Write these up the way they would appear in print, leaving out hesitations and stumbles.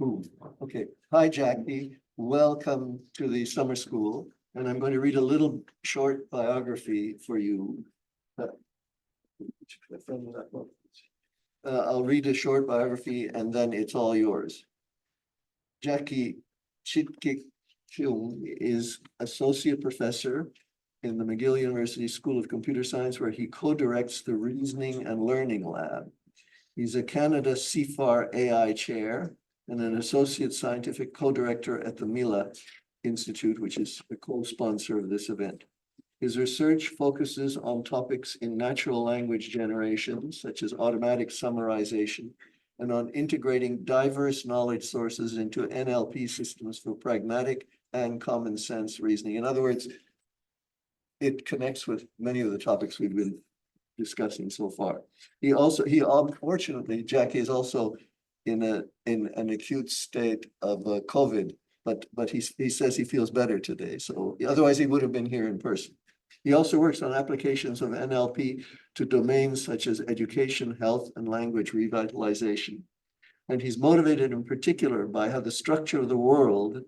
Ooh, okay. Hi, Jackie. Welcome to the summer school. And I'm going to read a little short biography for you. I'll read a short biography and then it's all yours. Jackie Chi Kit Cheung is associate professor in the McGill University School of Computer Science, where he co-directs the Reasoning and Learning Lab. He's a Canada CFAR AI chair and an associate scientific co-director at the Mila Institute, which is the co-sponsor of this event. His research focuses on topics in natural language generation, such as automatic summarization, and on integrating diverse knowledge sources into NLP systems for pragmatic and common sense reasoning. In other words, it connects with many of the topics we've been discussing so far. He unfortunately, Jackie is also in an acute state of COVID, but he says he feels better today. So otherwise he would have been here in person. He also works on applications of NLP to domains such as education, health, and language revitalization. And he's motivated in particular by how the structure of the world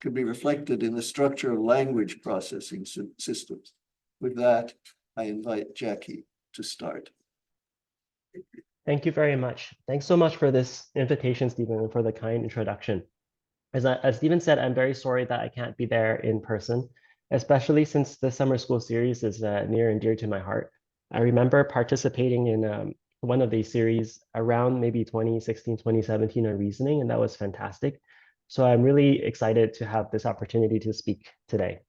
could be reflected in the structure of language processing systems. With that, I invite Jackie to start. Thank you very much. Thanks so much for this invitation, Stephen, and for the kind introduction. As Stephen said, I'm very sorry that I can't be there in person, especially since the summer school series is near and dear to my heart. I remember participating in one of these series around maybe 2016, 2017 on reasoning, and that was fantastic. So I'm really excited to have this opportunity to speak today.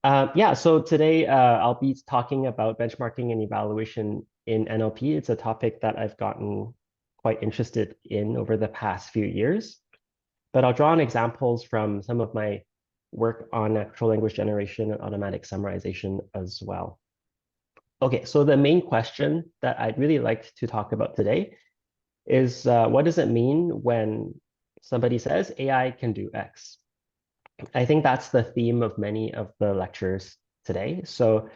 So today I'll be talking about benchmarking and evaluation in NLP. It's a topic that I've gotten quite interested in over the past few years, but I'll draw on examples from some of my work on natural language generation and automatic summarization as well. Okay, so the main question that I'd really like to talk about today is what does it mean when somebody says AI can do X? I think that's the theme of many of the lectures today. So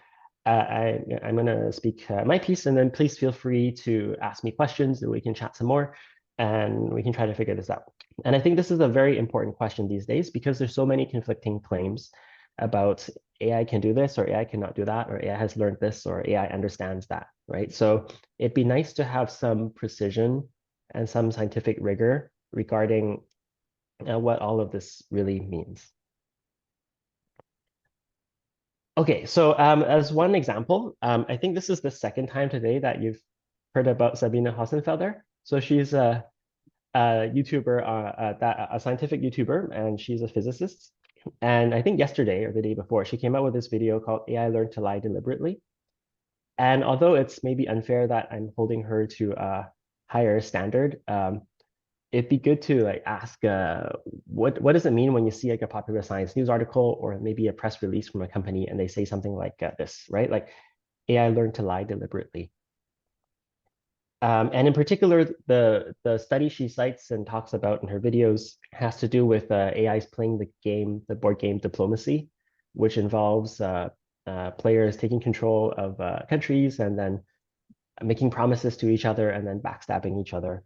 I'm going to speak my piece, and then please feel free to ask me questions, and we can chat some more, and we can try to figure this out. And I think this is a very important question these days because there's so many conflicting claims about AI can do this, or AI cannot do that, or AI has learned this, or AI understands that, right? So it'd be nice to have some precision and some scientific rigor regarding what all of this really means. Okay, so as one example, I think this is the second time today that you've heard about Sabine Hossenfelder. So she's a YouTuber, a scientific YouTuber, and she's a physicist. And I think yesterday or the day before, she came out with this video called AI Learned to Lie Deliberately. And although it's maybe unfair that I'm holding her to a higher standard, it'd be good to like ask what does it mean when you see like a popular science news article or maybe a press release from a company and they say something like this, right? Like AI learned to lie deliberately. And in particular, the study she cites and talks about in her videos has to do with AIs playing the board game diplomacy, which involves players taking control of countries and then making promises to each other and then backstabbing each other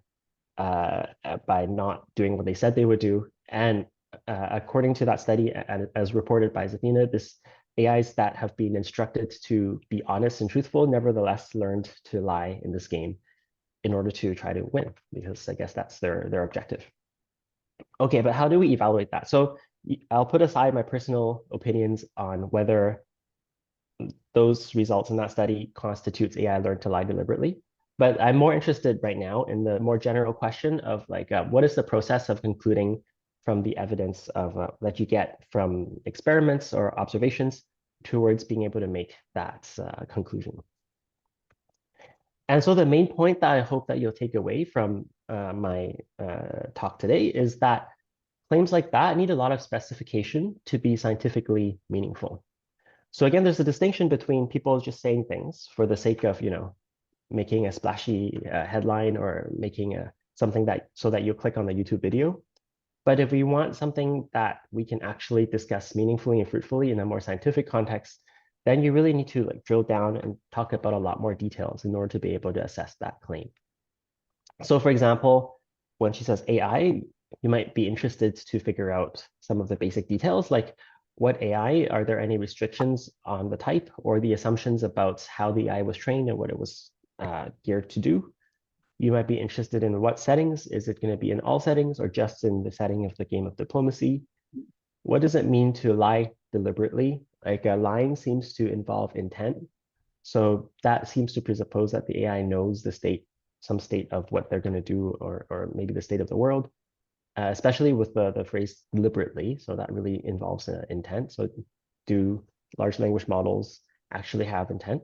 by not doing what they said they would do. And according to that study, and as reported by Zafina, this AIs that have been instructed to be honest and truthful nevertheless learned to lie in this game in order to try to win, because I guess that's their objective. Okay, but how do we evaluate that? So I'll put aside my personal opinions on whether those results in that study constitutes AI learned to lie deliberately. But I'm more interested right now in the more general question of like, what is the process of concluding from the evidence of that you get from experiments or observations towards being able to make that conclusion. And so the main point that I hope that you'll take away from my talk today is that claims like that need a lot of specification to be scientifically meaningful. So again, there's a distinction between people just saying things for the sake of, making a splashy headline or making something so that you click on the YouTube video. But if we want something that we can actually discuss meaningfully and fruitfully in a more scientific context, then you really need to like drill down and talk about a lot more details in order to be able to assess that claim. So for example, when she says AI, you might be interested to figure out some of the basic details, like what AI, are there any restrictions on the type or the assumptions about how the AI was trained and what it was geared to do? You might be interested in what settings. Is it going to be in all settings or just in the setting of the game of diplomacy? What does it mean to lie deliberately? Like lying seems to involve intent. So that seems to presuppose that the AI knows the state, some state of what they're going to do, or maybe the state of the world, especially with the phrase deliberately. So that really involves intent. So do large language models actually have intent?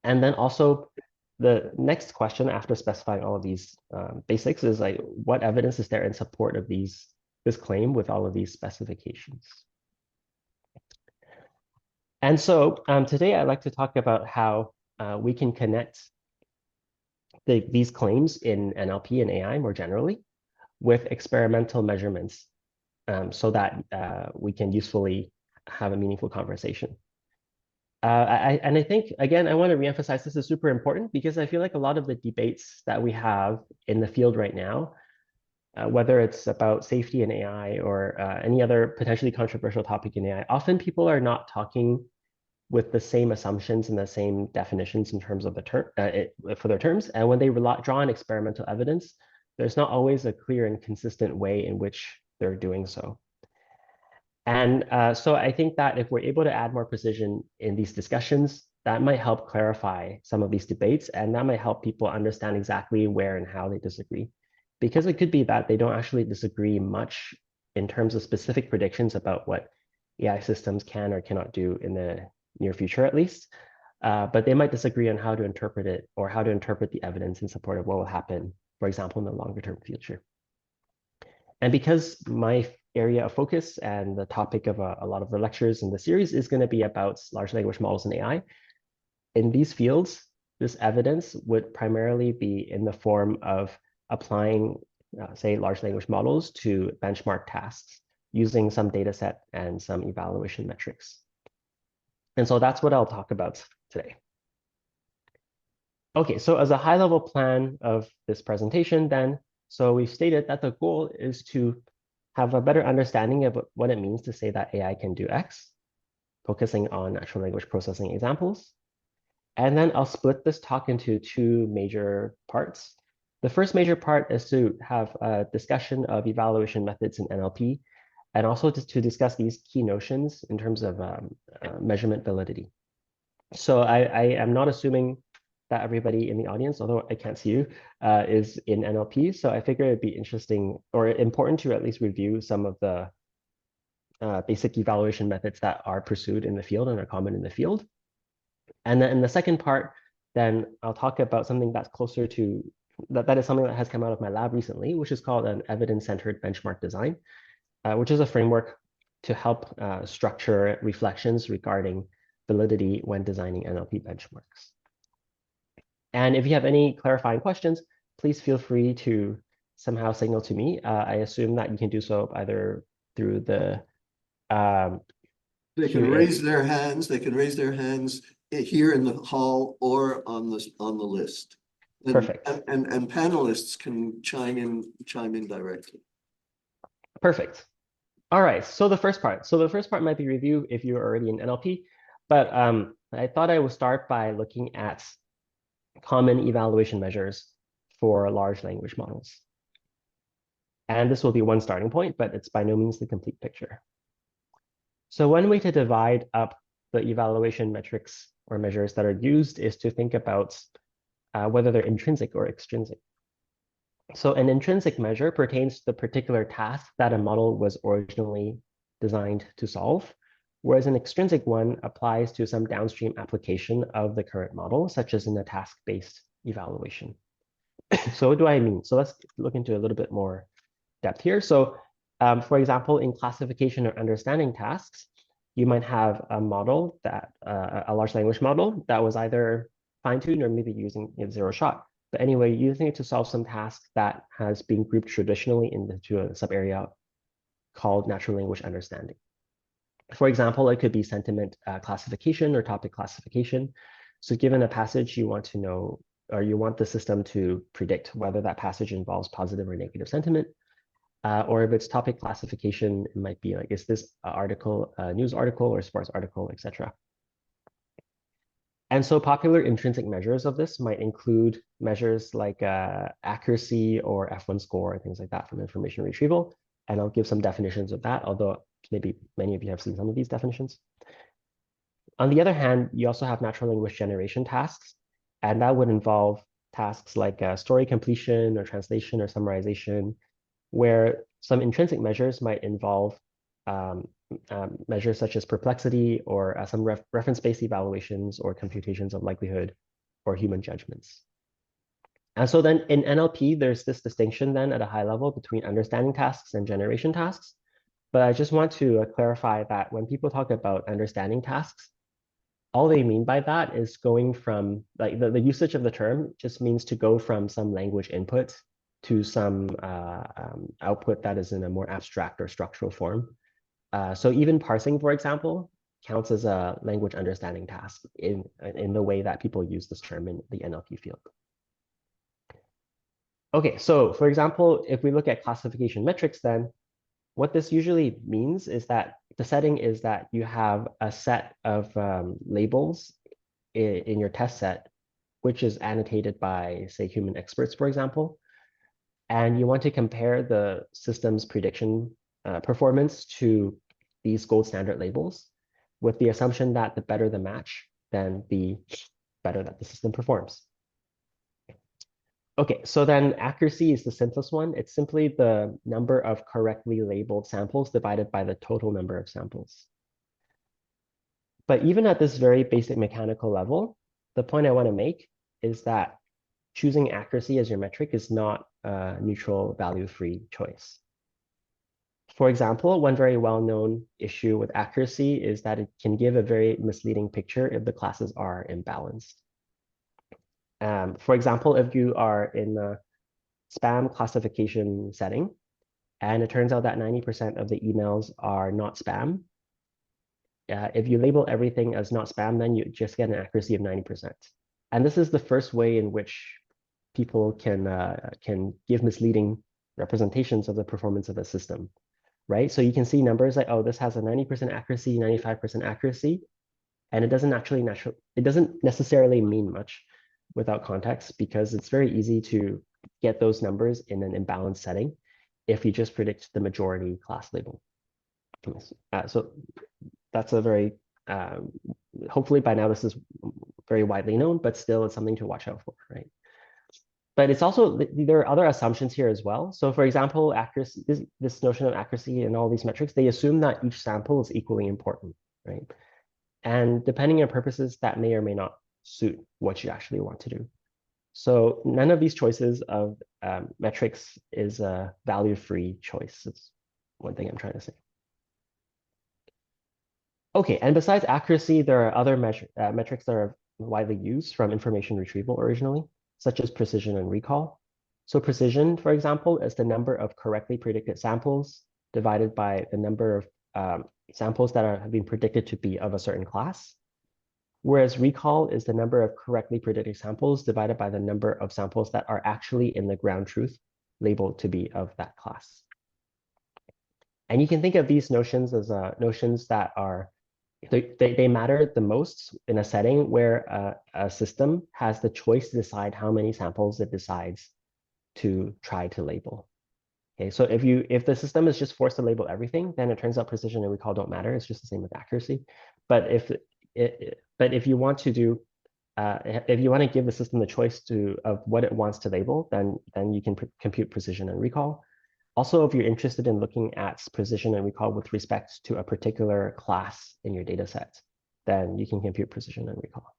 And then also the next question after specifying all of these basics is like, what evidence is there in support of this claim with all of these specifications? And so today I'd like to talk about how we can connect these claims in NLP and AI more generally with experimental measurements so that we can usefully have a meaningful conversation. And I think, again, I want to reemphasize this is super important because I feel like a lot of the debates that we have in the field right now, whether it's about safety in AI or any other potentially controversial topic in AI, often people are not talking with the same assumptions and the same definitions in terms of the term for their terms. And when they draw on experimental evidence, there's not always a clear and consistent way in which they're doing so. And so I think that if we're able to add more precision in these discussions, that might help clarify some of these debates, and that might help people understand exactly where and how they disagree. Because it could be that they don't actually disagree much in terms of specific predictions about what AI systems can or cannot do in the near future, at least. But they might disagree on how to interpret it or how to interpret the evidence in support of what will happen, for example, in the longer term future. And because my area of focus and the topic of a lot of the lectures in the series is going to be about large language models and AI, in these fields, this evidence would primarily be in the form of applying, say, large language models to benchmark tasks using some data set and some evaluation metrics. And so that's what I'll talk about today. Okay, so as a high-level plan of this presentation then, so we've stated that the goal is to have a better understanding of what it means to say that AI can do X, focusing on natural language processing examples. And then I'll split this talk into two major parts. The first major part is to have a discussion of evaluation methods in NLP, and also to discuss these key notions in terms of measurement validity. So I am not assuming that everybody in the audience, although I can't see you, is in NLP. So I figure it'd be interesting or important to at least review some of the basic evaluation methods that are pursued in the field and are common in the field. And then in the second part, then I'll talk about something that's closer to, that is something that has come out of my lab recently, which is called an evidence-centered benchmark design, which is a framework to help structure reflections regarding validity when designing NLP benchmarks. And if you have any clarifying questions, please feel free to somehow signal to me. I assume that you can do so either through the they can raise their hands. They can raise their hands here in the hall or on the list. And, perfect. And panelists can chime in directly. Perfect. All right. So the first part. So the first part might be review if you're already in NLP, but I thought I would start by looking at common evaluation measures for large language models. And this will be one starting point, but it's by no means the complete picture. So one way to divide up the evaluation metrics or measures that are used is to think about whether they're intrinsic or extrinsic. So an intrinsic measure pertains to the particular task that a model was originally designed to solve, whereas an extrinsic one applies to some downstream application of the current model, such as in a task-based evaluation. So what do I mean? So let's look into a little bit more depth here. So for example, in classification or understanding tasks, you might have a model that, a large language model that was either fine-tuned or maybe using zero shot. But anyway, using it to solve some task that has been grouped traditionally into a sub-area called natural language understanding. For example, it could be sentiment classification or topic classification. So given a passage, you want to know or you want the system to predict whether that passage involves positive or negative sentiment. Or if it's topic classification, it might be like, is this article a news article or sports article, etc. And so popular intrinsic measures of this might include measures like accuracy or F1 score, things like that from information retrieval. And I'll give some definitions of that, although maybe many of you have seen some of these definitions. On the other hand, you also have natural language generation tasks, and that would involve tasks like story completion or translation or summarization, where some intrinsic measures might involve measures such as perplexity or some reference-based evaluations or computations of likelihood or human judgments. And so then in NLP, there's this distinction then at a high level between understanding tasks and generation tasks. But I just want to clarify that when people talk about understanding tasks, all they mean by that is going from, like the usage of the term just means to go from some language input to some output that is in a more abstract or structural form. So even parsing, for example, counts as a language understanding task in the way that people use this term in the NLP field. Okay, so for example, if we look at classification metrics, then what this usually means is that the setting is that you have a set of labels in your test set, which is annotated by, say, human experts, for example. And you want to compare the system's prediction performance to these gold standard labels with the assumption that the better the match, then the better that the system performs. Okay, so then accuracy is the simplest one. It's simply the number of correctly labeled samples divided by the total number of samples. But even at this very basic mechanical level, the point I want to make is that choosing accuracy as your metric is not a neutral value-free choice. For example, one very well-known issue with accuracy is that it can give a very misleading picture if the classes are imbalanced. For example, if you are in a spam classification setting, and it turns out that 90% of the emails are not spam, if you label everything as not spam, then you just get an accuracy of 90%. And this is the first way in which people can give misleading representations of the performance of a system, right? So you can see numbers like, oh, this has a 90% accuracy, 95% accuracy, and it doesn't necessarily mean much without context, because it's very easy to get those numbers in an imbalanced setting if you just predict the majority class label. So that's a very, hopefully by now this is very widely known, but still it's something to watch out for, right? But it's also, there are other assumptions here as well. So for example, accuracy, this notion of accuracy and all these metrics, they assume that each sample is equally important, right? And depending on purposes, that may or may not suit what you actually want to do. So none of these choices of metrics is a value-free choice. That's one thing I'm trying to say. Okay, and besides accuracy, there are other metrics that are widely used from information retrieval originally, such as precision and recall. So precision, for example, is the number of correctly predicted samples divided by the number of samples that have been predicted to be of a certain class. Whereas recall is the number of correctly predicted samples divided by the number of samples that are actually in the ground truth labeled to be of that class. And you can think of these notions as notions that are, they matter the most in a setting where a system has the choice to decide how many samples it decides to try to label. Okay, so if the system is just forced to label everything, then it turns out precision and recall don't matter. It's just the same with accuracy. But if you want to do, if you want to give the system the choice of what it wants to label, then you can compute precision and recall. Also, if you're interested in looking at precision and recall with respect to a particular class in your data set, then you can compute precision and recall.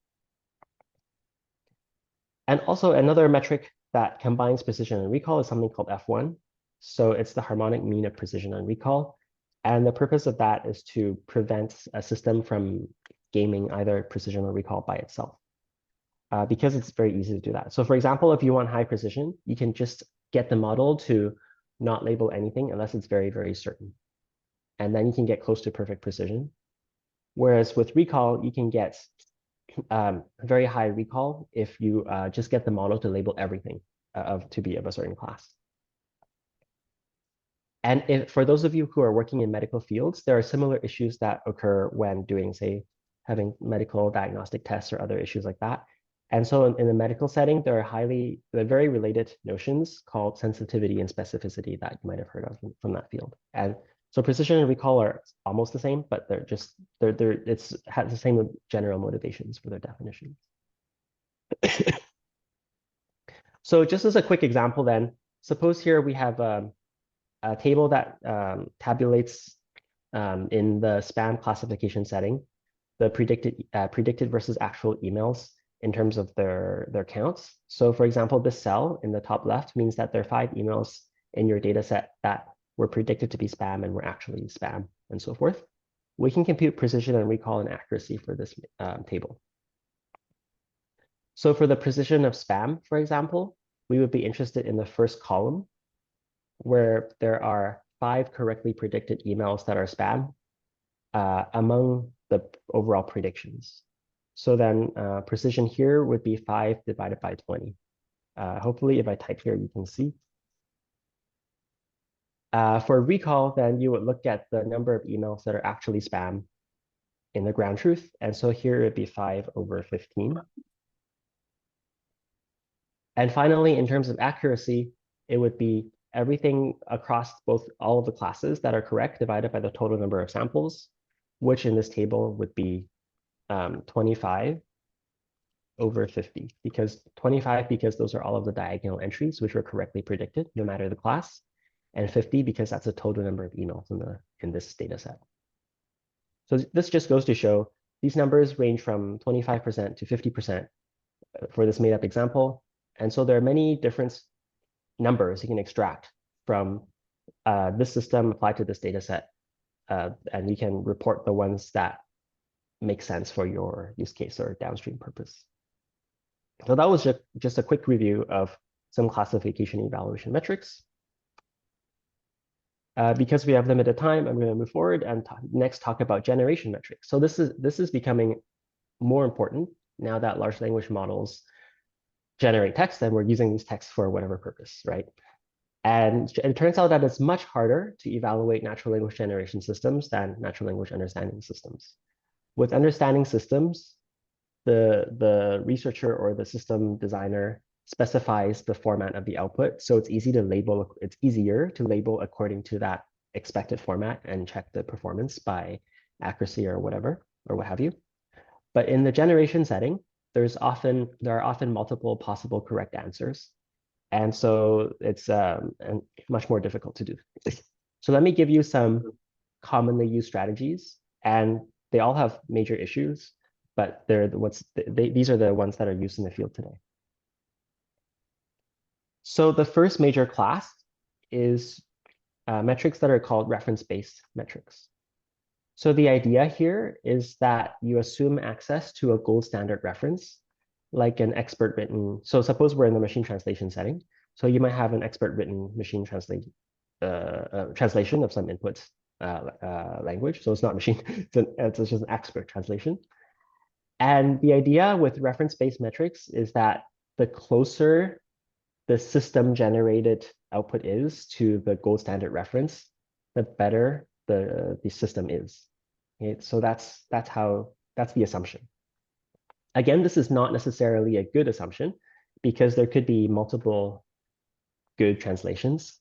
And also another metric that combines precision and recall is something called F1. So it's the harmonic mean of precision and recall. And the purpose of that is to prevent a system from gaming either precision or recall by itself, because it's very easy to do that. So for example, if you want high precision, you can just get the model to not label anything unless it's very, very certain. And then you can get close to perfect precision. Whereas with recall, you can get very high recall if you just get the model to label everything to be of a certain class. And for those of you who are working in medical fields, there are similar issues that occur when doing, say, having medical diagnostic tests or other issues like that. And so in the medical setting, they're very related notions called sensitivity and specificity that you might have heard of from that field. And so precision and recall are almost the same, but it's has the same general motivations for their definitions. So just as a quick example then, suppose here we have a table that tabulates in the spam classification setting, the predicted versus actual emails in terms of their counts. So for example, this cell in the top left means that there are 5 emails in your data set that were predicted to be spam and were actually spam and so forth. We can compute precision and recall and accuracy for this table. So for the precision of spam, for example, we would be interested in the first column where there are 5 correctly predicted emails that are spam among the overall predictions. So then precision here would be 5 divided by 20. Hopefully, if I type here, you can see. For recall, then you would look at the number of emails that are actually spam in the ground truth. And so here it would be 5 over 15. And finally, in terms of accuracy, it would be everything across all of the classes that are correct divided by the total number of samples, which in this table would be 25 over 50, because 25 because those are all of the diagonal entries which were correctly predicted no matter the class, and 50 because that's the total number of emails in this data set. So this just goes to show these numbers range from 25% to 50% for this made up example. And so there are many different numbers you can extract from this system applied to this data set. And you can report the ones that make sense for your use case or downstream purpose. So that was just a quick review of some classification evaluation metrics. Because we have limited time, I'm going to move forward and next talk about generation metrics. So this is becoming more important now that large language models generate text and we're using these texts for whatever purpose, right? And it turns out that it's much harder to evaluate natural language generation systems than natural language understanding systems. With understanding systems, the researcher or the system designer specifies the format of the output. So it's easier to label according to that expected format and check the performance by accuracy or whatever, or what have you. But in the generation setting, there are often multiple possible correct answers. And so it's much more difficult to do. So let me give you some commonly used strategies, and they all have major issues, but these are the ones that are used in the field today. So the first major class is metrics that are called reference-based metrics. So the idea here is that you assume access to a gold standard reference, like an expert written. So suppose we're in the machine translation setting. So you might have an expert written machine translation of some input language. So it's not machine, it's just an expert translation. And the idea with reference-based metrics is that the closer the system generated output is to the gold standard reference, the better the system is. Okay? So that's the assumption. Again, this is not necessarily a good assumption because there could be multiple good translations.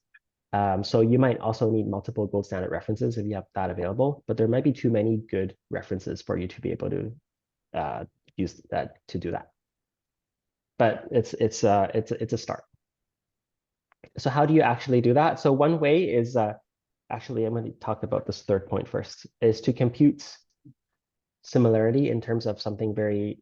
So you might also need multiple gold standard references if you have that available, but there might be too many good references for you to be able to use that to do that. But it's a start. So how do you actually do that? So one way is actually I'm going to talk about this third point first, is to compute similarity in terms of something very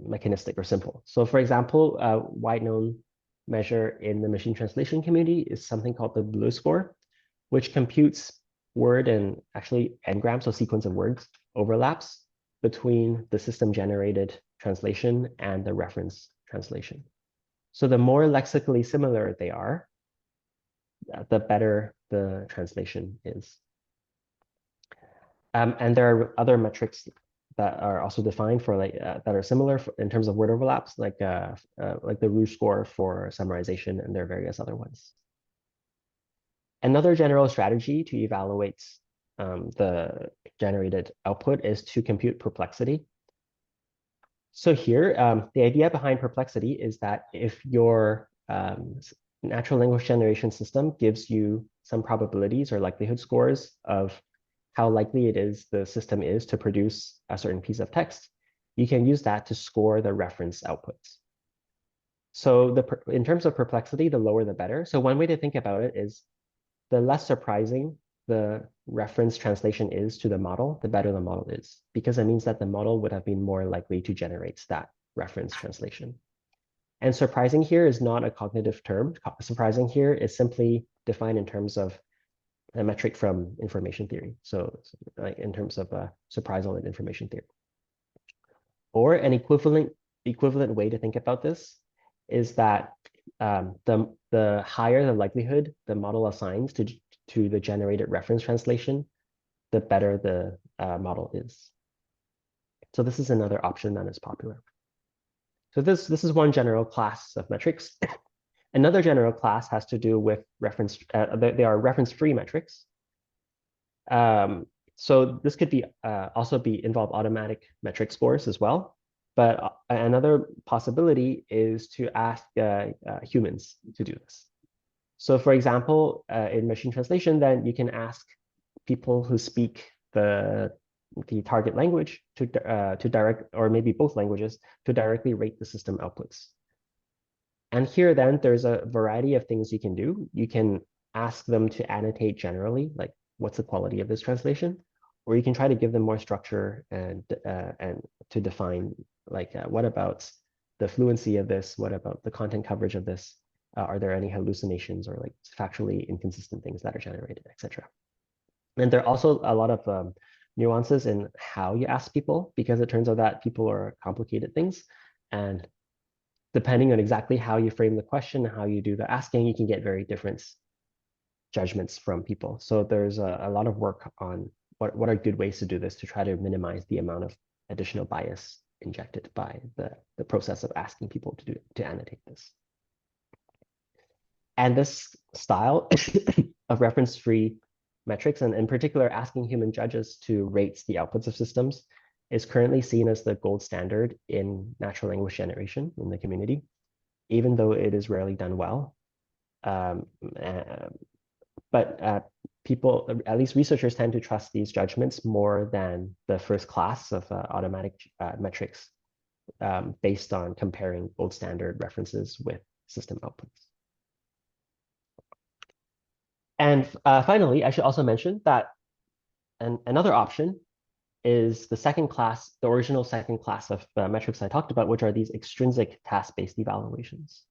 mechanistic or simple. So for example, a wide-known measure in the machine translation community is something called the BLEU score, which computes word and actually n-gram, so sequence of words, overlaps between the system-generated translation and the reference translation. So the more lexically similar they are, the better the translation is. And there are other metrics that are also defined for that are similar in terms of word overlaps, like the Rouge score for summarization, and there are various other ones. Another general strategy to evaluate the generated output is to compute perplexity. So here, the idea behind perplexity is that if your natural language generation system gives you some probabilities or likelihood scores of how likely it is the system is to produce a certain piece of text, you can use that to score the reference outputs. So in terms of perplexity, the lower the better. So one way to think about it is the less surprising the reference translation is to the model, the better the model is, because it means that the model would have been more likely to generate that reference translation. And surprising here is not a cognitive term. Surprising here is simply defined in terms of a metric from information theory. So like in terms of surprisal in information theory. Or an equivalent way to think about this is that the higher the likelihood the model assigns to the generated reference translation, the better the model is. So this is another option that is popular. So this is one general class of metrics. Another general class has to do with reference. They are reference-free metrics. So this could be also involve automatic metric scores as well. But another possibility is to ask humans to do this. So for example, in machine translation, then you can ask people who speak the target language to direct, or maybe both languages, to directly rate the system outputs. And here then there's a variety of things you can do. You can ask them to annotate generally, like what's the quality of this translation, or you can try to give them more structure and to define like what about the fluency of this? What about the content coverage of this? Are there any hallucinations or like factually inconsistent things that are generated, etc. And there are also a lot of nuances in how you ask people, because it turns out that people are complicated things. And depending on exactly how you frame the question, how you do the asking, you can get very different judgments from people. So there's a lot of work on what are good ways to do this to try to minimize the amount of additional bias injected by the process of asking people to annotate this. And this style of reference-free metrics, and in particular asking human judges to rate the outputs of systems, is currently seen as the gold standard in natural language generation in the community, even though it is rarely done well. But people, at least researchers, tend to trust these judgments more than the first class of automatic metrics based on comparing gold standard references with system outputs. And finally, I should also mention that another option is the second class, the original second class of metrics I talked about, which are these extrinsic task-based evaluations.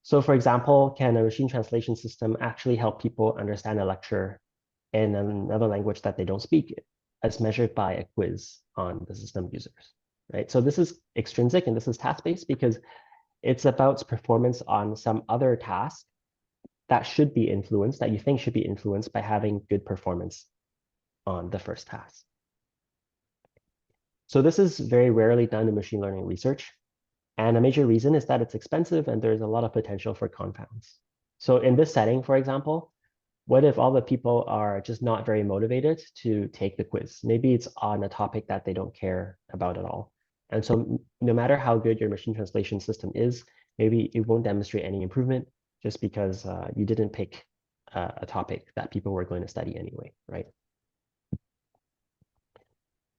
So for example, can a machine translation system actually help people understand a lecture in another language that they don't speak, as measured by a quiz on the system users, right? So this is extrinsic and this is task-based because it's about performance on some other task that should be influenced, that you think should be influenced by having good performance on the first task. So this is very rarely done in machine learning research. And a major reason is that it's expensive and there's a lot of potential for confounds. So in this setting, for example, what if all the people are just not very motivated to take the quiz? Maybe it's on a topic that they don't care about at all. And so no matter how good your machine translation system is, maybe it won't demonstrate any improvement just because you didn't pick a topic that people were going to study anyway, right?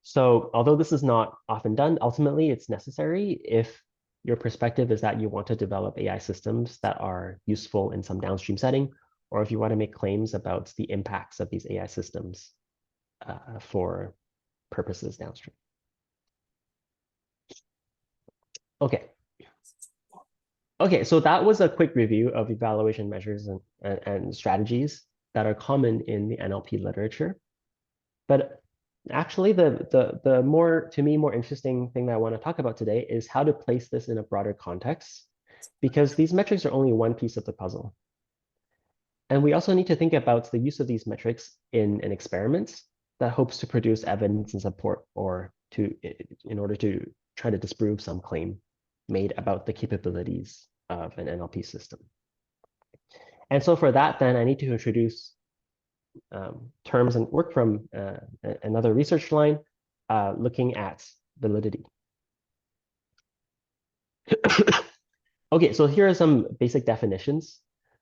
So although this is not often done, ultimately it's necessary if your perspective is that you want to develop AI systems that are useful in some downstream setting, or if you want to make claims about the impacts of these AI systems for purposes downstream. Okay. Okay, so that was a quick review of evaluation measures and strategies that are common in the NLP literature. But actually, the more, to me, more interesting thing that I want to talk about today is how to place this in a broader context, because these metrics are only one piece of the puzzle. And we also need to think about the use of these metrics in an experiment that hopes to produce evidence and support or in order to try to disprove some claim made about the capabilities of an NLP system. And so for that, then I need to introduce terms and work from another research line looking at validity. Okay, so here are some basic definitions.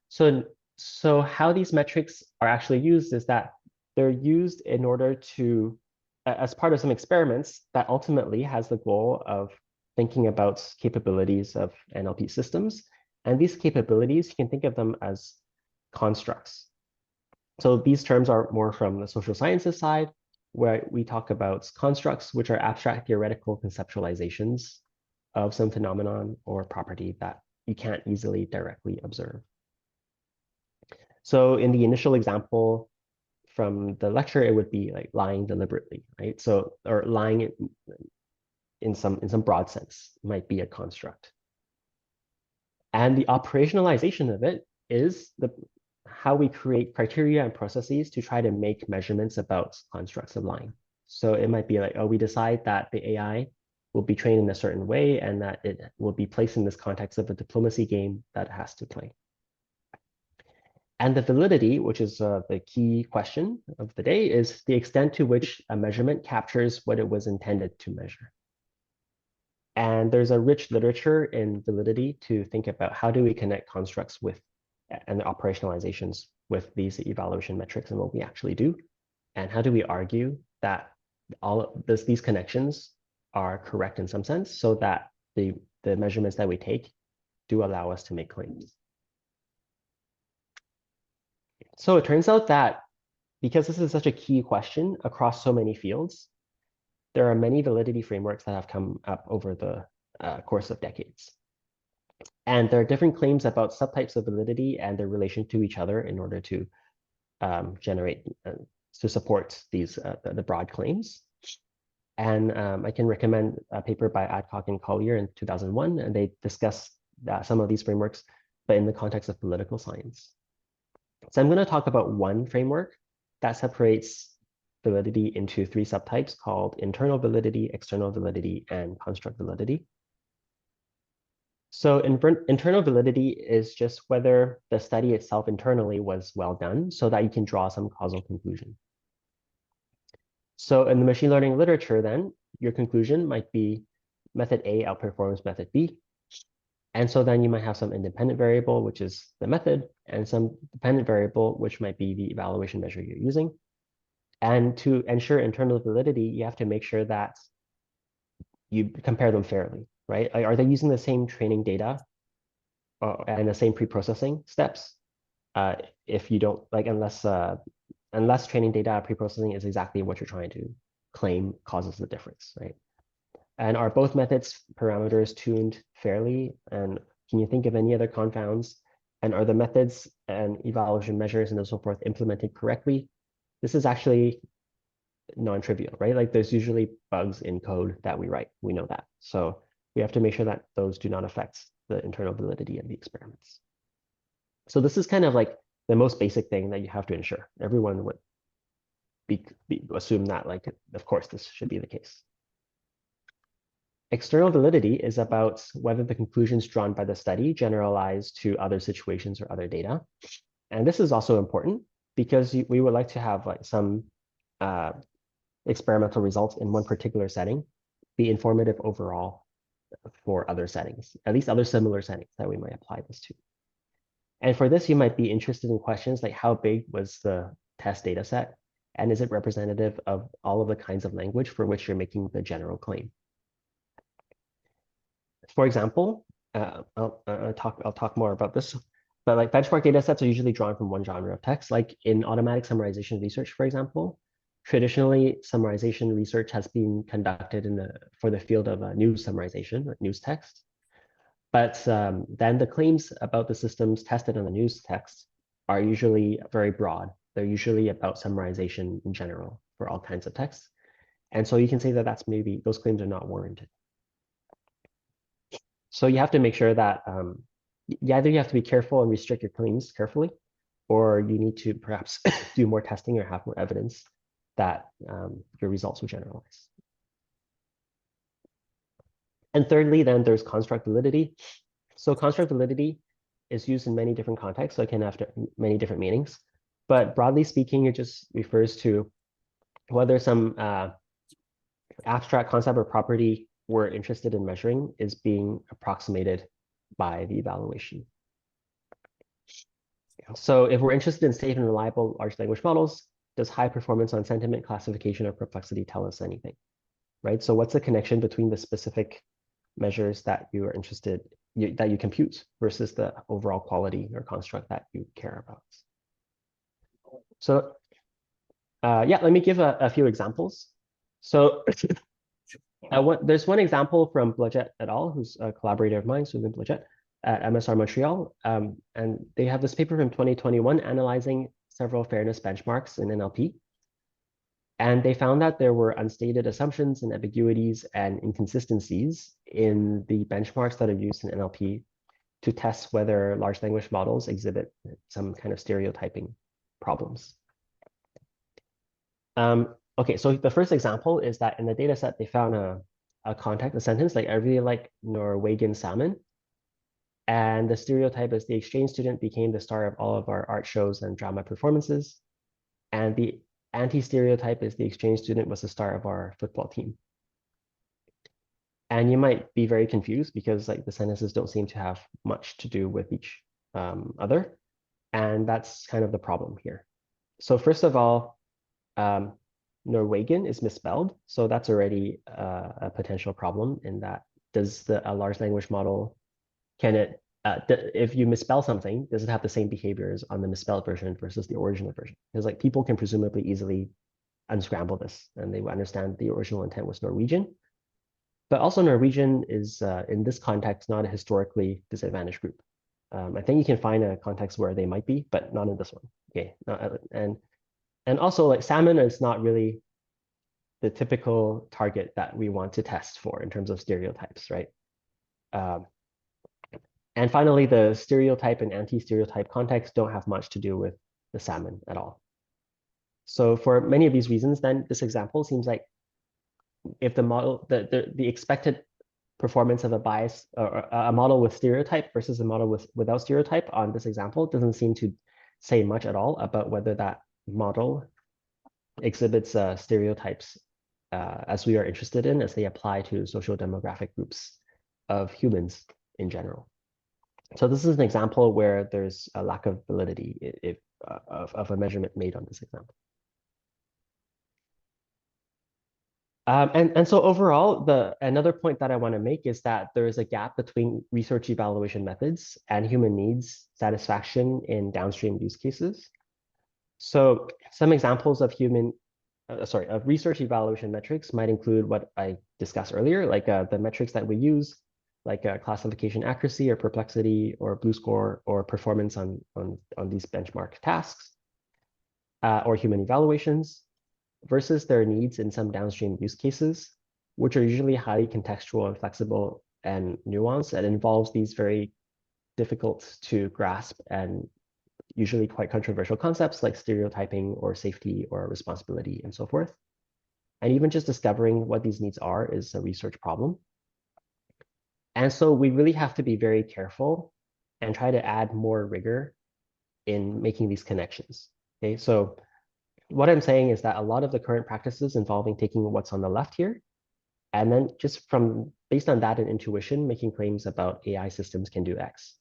So how these metrics are actually used is that they're used in order to, as part of some experiments that ultimately has the goal of thinking about capabilities of NLP systems. And these capabilities, you can think of them as constructs. So these terms are more from the social sciences side, where we talk about constructs, which are abstract theoretical conceptualizations of some phenomenon or property that you can't easily directly observe. So in the initial example from the lecture, it would be like lying deliberately, right? So, or lying in some broad sense might be a construct. And the operationalization of it is how we create criteria and processes to try to make measurements about constructs of lying. So it might be like, oh, we decide that the AI will be trained in a certain way and that it will be placed in this context of a diplomacy game that it has to play. And the validity, which is the key question of the day, is the extent to which a measurement captures what it was intended to measure. And there's a rich literature in validity to think about how do we connect constructs with and the operationalizations with these evaluation metrics and what we actually do. And how do we argue that all of these connections are correct in some sense so that the measurements that we take do allow us to make claims. So it turns out that because this is such a key question across so many fields, there are many validity frameworks that have come up over the course of decades. And there are different claims about subtypes of validity and their relation to each other in order to generate, to support these, the broad claims. And I can recommend a paper by Adcock and Collier in 2001, and they discuss some of these frameworks, but in the context of political science. So I'm going to talk about one framework that separates validity into three subtypes called internal validity, external validity, and construct validity. So internal validity is just whether the study itself internally was well done so that you can draw some causal conclusion. So in the machine learning literature, then, your conclusion might be method A outperforms method B. And so then you might have some independent variable, which is the method, and some dependent variable, which might be the evaluation measure you're using. And to ensure internal validity, you have to make sure that you compare them fairly, right? Are they using the same training data and the same pre-processing steps? If you don't, like, unless training data pre-processing is exactly what you're trying to claim causes the difference, right? And are both methods parameters tuned fairly? And can you think of any other confounds? And are the methods and evaluation measures and so forth implemented correctly? This is actually non-trivial, right? Like there's usually bugs in code that we write. We know that. So we have to make sure that those do not affect the internal validity of the experiments. So this is kind of like the most basic thing that you have to ensure. Everyone would assume that, like, of course, this should be the case. External validity is about whether the conclusions drawn by the study generalize to other situations or other data. And this is also important because we would like to have like some experimental results in one particular setting be informative overall for other settings, at least other similar settings that we might apply this to. And for this, you might be interested in questions like how big was the test data set? And is it representative of all of the kinds of language for which you're making the general claim? For example, I'll talk more about this, but like benchmark data sets are usually drawn from one genre of text. Like in automatic summarization research, for example, traditionally summarization research has been conducted for the field of news summarization, or news text. But then the claims about the systems tested on the news text are usually very broad. They're usually about summarization in general for all kinds of texts. And so you can say that maybe those claims are not warranted. So you have to make sure that either you have to be careful and restrict your claims carefully, or you need to perhaps do more testing or have more evidence that your results will generalize. And thirdly, then there's construct validity. So construct validity is used in many different contexts, so it can have many different meanings. But broadly speaking, it just refers to whether some abstract concept or property we're interested in measuring is being approximated by the evaluation. So if we're interested in safe and reliable large language models, does high performance on sentiment, classification, or perplexity tell us anything, right? So what's the connection between the specific measures that you are interested, that you compute versus the overall quality or construct that you care about? So yeah, let me give a few examples. So there's one example from Blajet et al., who's a collaborator of mine, Susan Blajet, at MSR Montreal. And they have this paper from 2021 analyzing several fairness benchmarks in NLP. And they found that there were unstated assumptions and ambiguities and inconsistencies in the benchmarks that are used in NLP to test whether large language models exhibit some kind of stereotyping problems. Okay, so the first example is that in the data set, they found a sentence like, I really like Norwegian salmon. And the stereotype is the exchange student became the star of all of our art shows and drama performances. And the anti-stereotype is the exchange student was the star of our football team. And you might be very confused because like the sentences don't seem to have much to do with each other. And that's kind of the problem here. So first of all, Norwegian is misspelled. So that's already a potential problem in that does a large language model, can it, if you misspell something, does it have the same behaviors on the misspelled version versus the original version? Because like people can presumably easily unscramble this and they will understand the original intent was Norwegian. But also Norwegian is, in this context, not a historically disadvantaged group. I think you can find a context where they might be, but not in this one. Okay, and also like salmon is not really the typical target that we want to test for in terms of stereotypes, right? And finally, the stereotype and anti-stereotype context don't have much to do with the salmon at all. So for many of these reasons, then this example seems like if the model, the expected performance of a bias or a model with stereotype versus a model without stereotype on this example doesn't seem to say much at all about whether that model exhibits stereotypes as we are interested in as they apply to social demographic groups of humans in general. So this is an example where there's a lack of validity of a measurement made on this example. And so overall, another point that I want to make is that there is a gap between research evaluation methods and human needs satisfaction in downstream use cases. So some examples of of research evaluation metrics might include what I discussed earlier, like the metrics that we use, like classification accuracy or perplexity or blue score or performance on these benchmark tasks, or human evaluations, versus their needs in some downstream use cases, which are usually highly contextual and flexible and nuanced, and involves these very difficult to grasp and usually quite controversial concepts like stereotyping or safety or responsibility and so forth. And even just discovering what these needs are is a research problem. And so we really have to be very careful and try to add more rigor in making these connections. Okay, so what I'm saying is that a lot of the current practices involving taking what's on the left here, and then just based on that and intuition, making claims about AI systems can do X.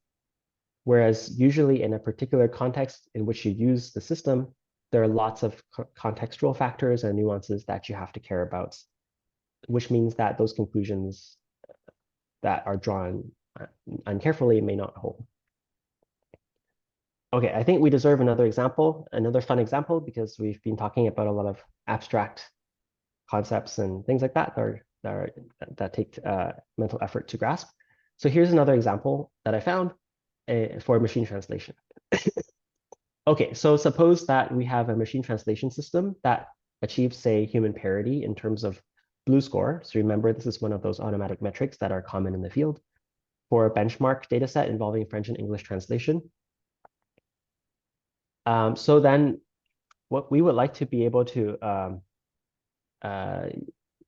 Whereas usually in a particular context in which you use the system, there are lots of contextual factors and nuances that you have to care about, which means that those conclusions that are drawn uncarefully may not hold. Okay, I think we deserve another example, another fun example, because we've been talking about a lot of abstract concepts and things like that that take mental effort to grasp. So here's another example that I found for machine translation. Okay, so suppose that we have a machine translation system that achieves, say, human parity in terms of blue score. So remember, this is one of those automatic metrics that are common in the field for a benchmark data set involving French and English translation. So then what we would like to be able to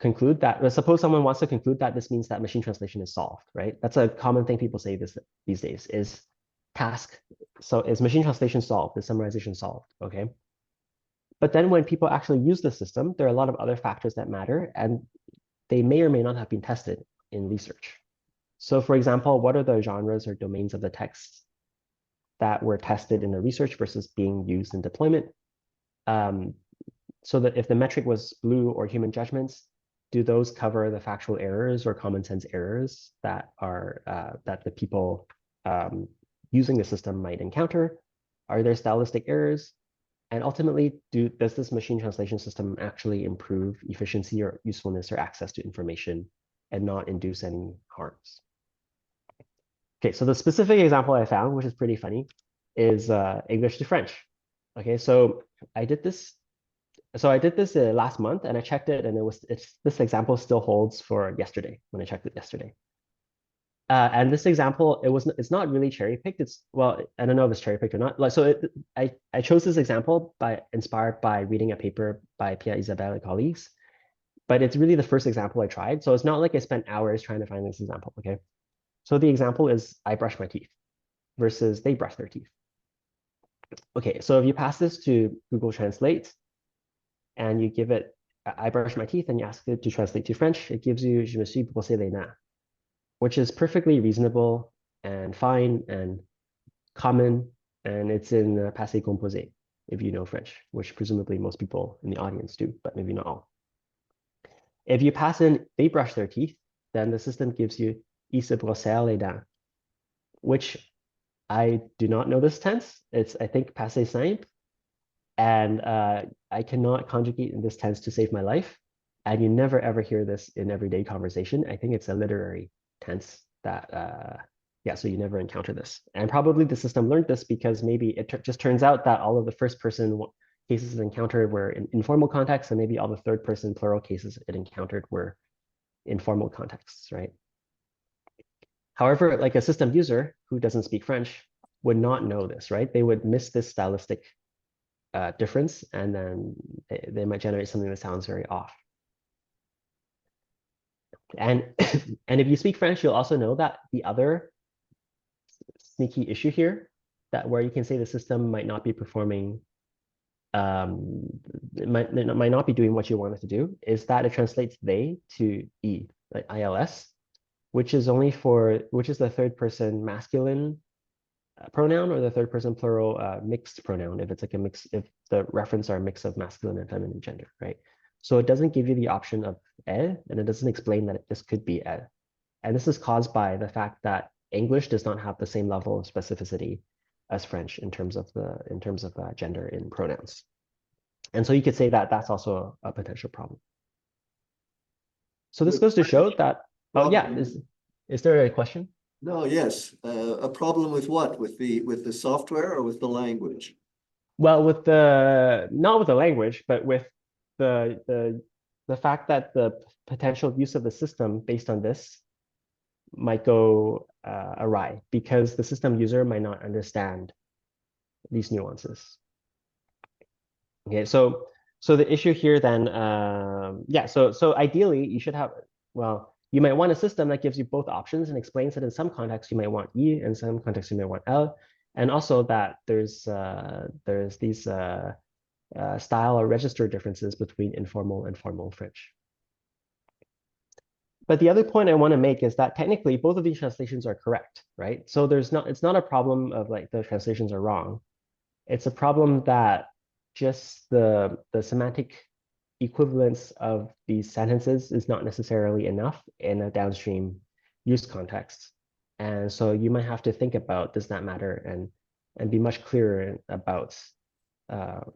conclude that, suppose someone wants to conclude that this means that machine translation is solved, right? That's a common thing people say these days is task. So is machine translation solved? Is summarization solved? Okay. But then when people actually use the system, there are a lot of other factors that matter, and they may or may not have been tested in research. So for example, what are the genres or domains of the text that were tested in the research versus being used in deployment? So that if the metric was blue or human judgments, do those cover the factual errors or common sense errors that are that the people using the system might encounter? Are there stylistic errors? And ultimately, does this machine translation system actually improve efficiency or usefulness or access to information and not induce any harms? Okay, so the specific example I found, which is pretty funny, is English to French. Okay, so I did this. Last month, and I checked it, and this example still holds for yesterday when I checked it yesterday. And this example, it's not really cherry picked. It's, well, I don't know if it's cherry picked or not. Like, so I chose this example inspired by reading a paper by Pierre Isabelle and colleagues, but it's really the first example I tried. So it's not like I spent hours trying to find this example. Okay, so the example is I brush my teeth versus they brush their teeth. Okay, so if you pass this to Google Translate and you give it I brush my teeth and you ask it to translate to French, it gives you je me suis brossé les dents, which is perfectly reasonable and fine and common, and it's in passé composé, if you know French, which presumably most people in the audience do, but maybe not all. If you pass in they brush their teeth, then the system gives you ils se brossèrent les dents, which I do not know this tense. It's, I think, passé simple, and I cannot conjugate in this tense to save my life. And you never ever hear this in everyday conversation. I think it's a literary tense that, yeah, so you never encounter this. And probably the system learned this because maybe it just turns out that all of the first person cases it encountered were in informal contexts, and maybe all the third person plural cases it encountered were informal contexts, right? However, like a system user who doesn't speak French would not know this, right? They would miss this stylistic difference, and then they might generate something that sounds very off. And and if you speak French, you'll also know that the other sneaky issue here, that where you can say the system might not be performing, it might not be doing what you want it to do, is that it translates they to e, like ILS, which is the third person masculine pronoun, or the third person plural mixed pronoun, if it's like a mix, if the reference are a mix of masculine and feminine gender, right? So it doesn't give you the option of elle, and it doesn't explain that this could be elle. And this is caused by the fact that English does not have the same level of specificity as French in terms of gender in pronouns. And so you could say that that's also a potential problem. So this goes to show that, oh yeah, is there a question? No, yes. A problem with what? With the software or with the language? Well, not with the language, but with the fact that the potential use of the system based on this might go awry, because the system user might not understand these nuances. Okay, so the issue here then, yeah, so ideally you should have, well, you might want a system that gives you both options and explains that in some contexts you might want E, in some contexts you might want L, and also that there's these style or register differences between informal and formal French. But the other point I want to make is that technically both of these translations are correct, right? So it's not a problem of like the translations are wrong. It's a problem that just the semantic equivalence of these sentences is not necessarily enough in a downstream use context. And so you might have to think about, does that matter, and be much clearer about what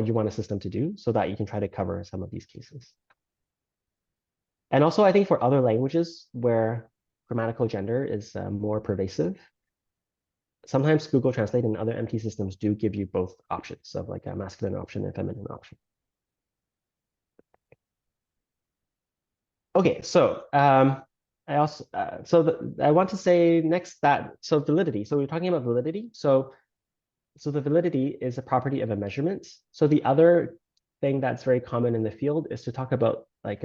you want a system to do, so that you can try to cover some of these cases. And also, I think for other languages where grammatical gender is more pervasive, sometimes Google Translate and other MT systems do give you both options of like a masculine option and feminine option. Okay, so I also I want to say next that validity. So we're talking about validity. So the validity is a property of a measurement. So the other thing that's very common in the field is to talk about like,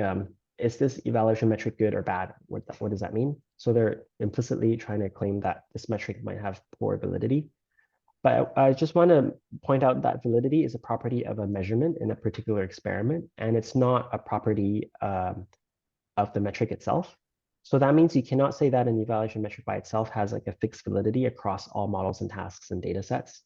is this evaluation metric good or bad? What does that mean? So they're implicitly trying to claim that this metric might have poor validity. But I just want to point out that validity is a property of a measurement in a particular experiment, and it's not a property of the metric itself. So that means you cannot say that an evaluation metric by itself has like a fixed validity across all models and tasks and data sets,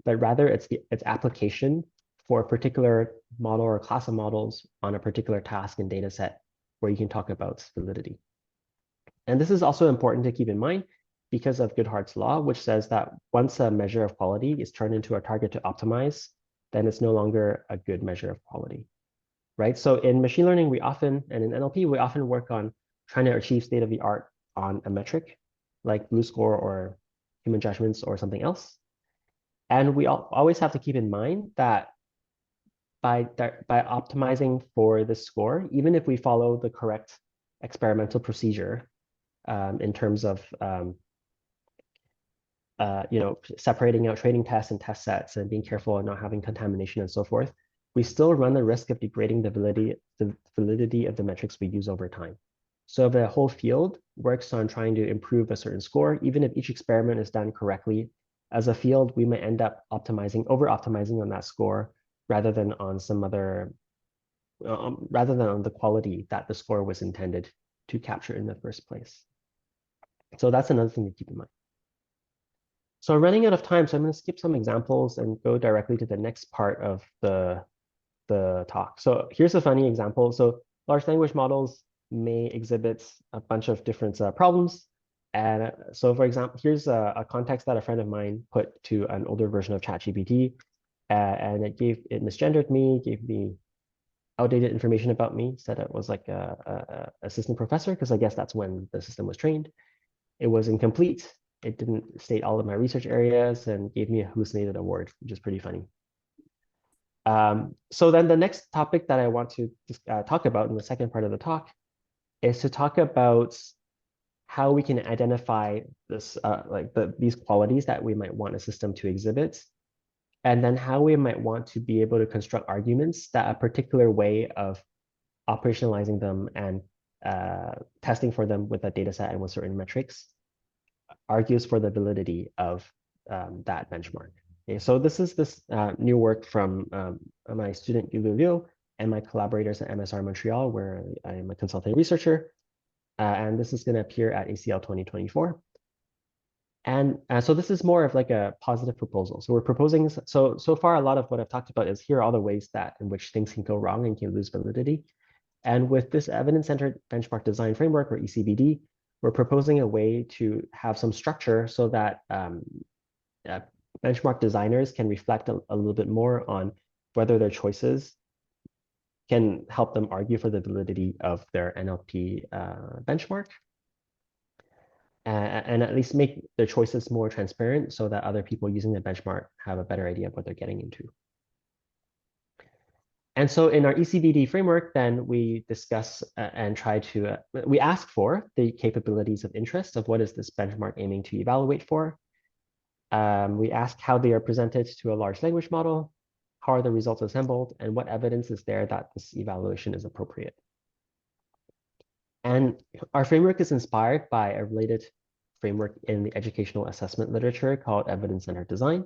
but rather it's its application for a particular model or class of models on a particular task and data set where you can talk about validity. And this is also important to keep in mind because of Goodhart's law, which says that once a measure of quality is turned into a target to optimize, then it's no longer a good measure of quality, right? So in machine learning, we often, and in NLP, we often work on trying to achieve state of the art on a metric, like blue score or human judgments or something else. And we always have to keep in mind that by optimizing for the score, even if we follow the correct experimental procedure in terms of separating out training tests and test sets and being careful and not having contamination and so forth, we still run the risk of degrading the validity of the metrics we use over time. So if the whole field works on trying to improve a certain score, even if each experiment is done correctly, as a field, we might end up over-optimizing on that score rather than on some other, rather than on the quality that the score was intended to capture in the first place. So that's another thing to keep in mind. So I'm running out of time, so I'm going to skip some examples and go directly to the next part of the talk. So here's a funny example. So large language models may exhibit a bunch of different problems. And so for example, here's a context that a friend of mine put to an older version of ChatGPT. And it misgendered me, gave me outdated information about me, said it was like a assistant professor, because I guess that's when the system was trained. It was incomplete. It didn't state all of my research areas and gave me a hallucinated award, which is pretty funny. So then the next topic that I want to talk about in the second part of the talk is to talk about how we can identify this, these qualities that we might want a system to exhibit, and then how we might want to be able to construct arguments that a particular way of operationalizing them and testing for them with a data set and with certain metrics argues for the validity of that benchmark. Okay, so this is new work from my student Yu Liu and my collaborators at MSR Montreal, where I'm a consulting researcher. And this is going to appear at ACL 2024. And so this is more of like a positive proposal. So we're proposing, so far a lot of what I've talked about is here are all the ways that in which things can go wrong and can lose validity. And with this evidence-centered benchmark design framework, or ECBD, we're proposing a way to have some structure so that benchmark designers can reflect a little bit more on whether their choices can help them argue for the validity of their NLP benchmark. And at least make their choices more transparent so that other people using the benchmark have a better idea of what they're getting into. And so in our ECBD framework, then we discuss and try to, we ask for the capabilities of interest of what is this benchmark aiming to evaluate for. We ask how they are presented to a large language model, how are the results assembled, and what evidence is there that this evaluation is appropriate. And our framework is inspired by a related framework in the educational assessment literature called evidence-centered design.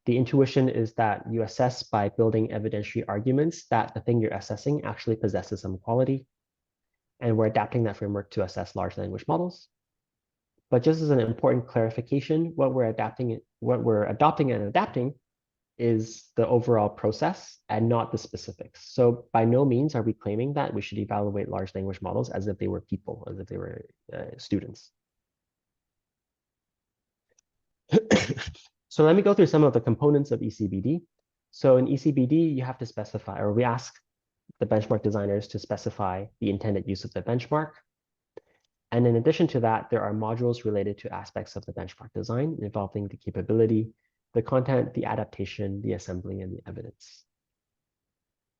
The intuition is that you assess by building evidentiary arguments that the thing you're assessing actually possesses some quality. And we're adapting that framework to assess large language models. But just as an important clarification, what we're adopting and adapting is the overall process and not the specifics. So by no means are we claiming that we should evaluate large language models as if they were people, as if they were students. So let me go through some of the components of ECBD. So in ECBD, you have to specify, or we ask the benchmark designers to specify the intended use of the benchmark. And in addition to that, there are modules related to aspects of the benchmark design involving the capability, the content, the adaptation, the assembly, and the evidence.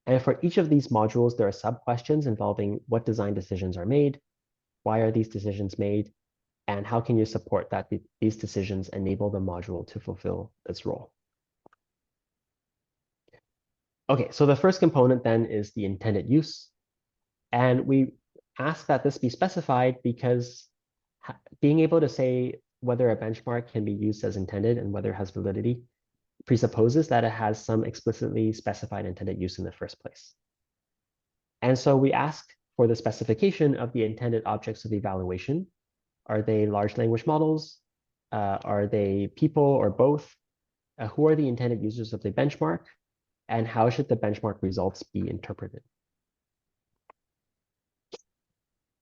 And for each of these modules, there are sub-questions involving what design decisions are made, why are these decisions made, and how can you support that these decisions enable the module to fulfill its role. Okay, so the first component then is the intended use. And we ask that this be specified because being able to say whether a benchmark can be used as intended and whether it has validity presupposes that it has some explicitly specified intended use in the first place. And so we ask for the specification of the intended objects of evaluation. Are they large language models? Are they people or both? Who are the intended users of the benchmark? And how should the benchmark results be interpreted?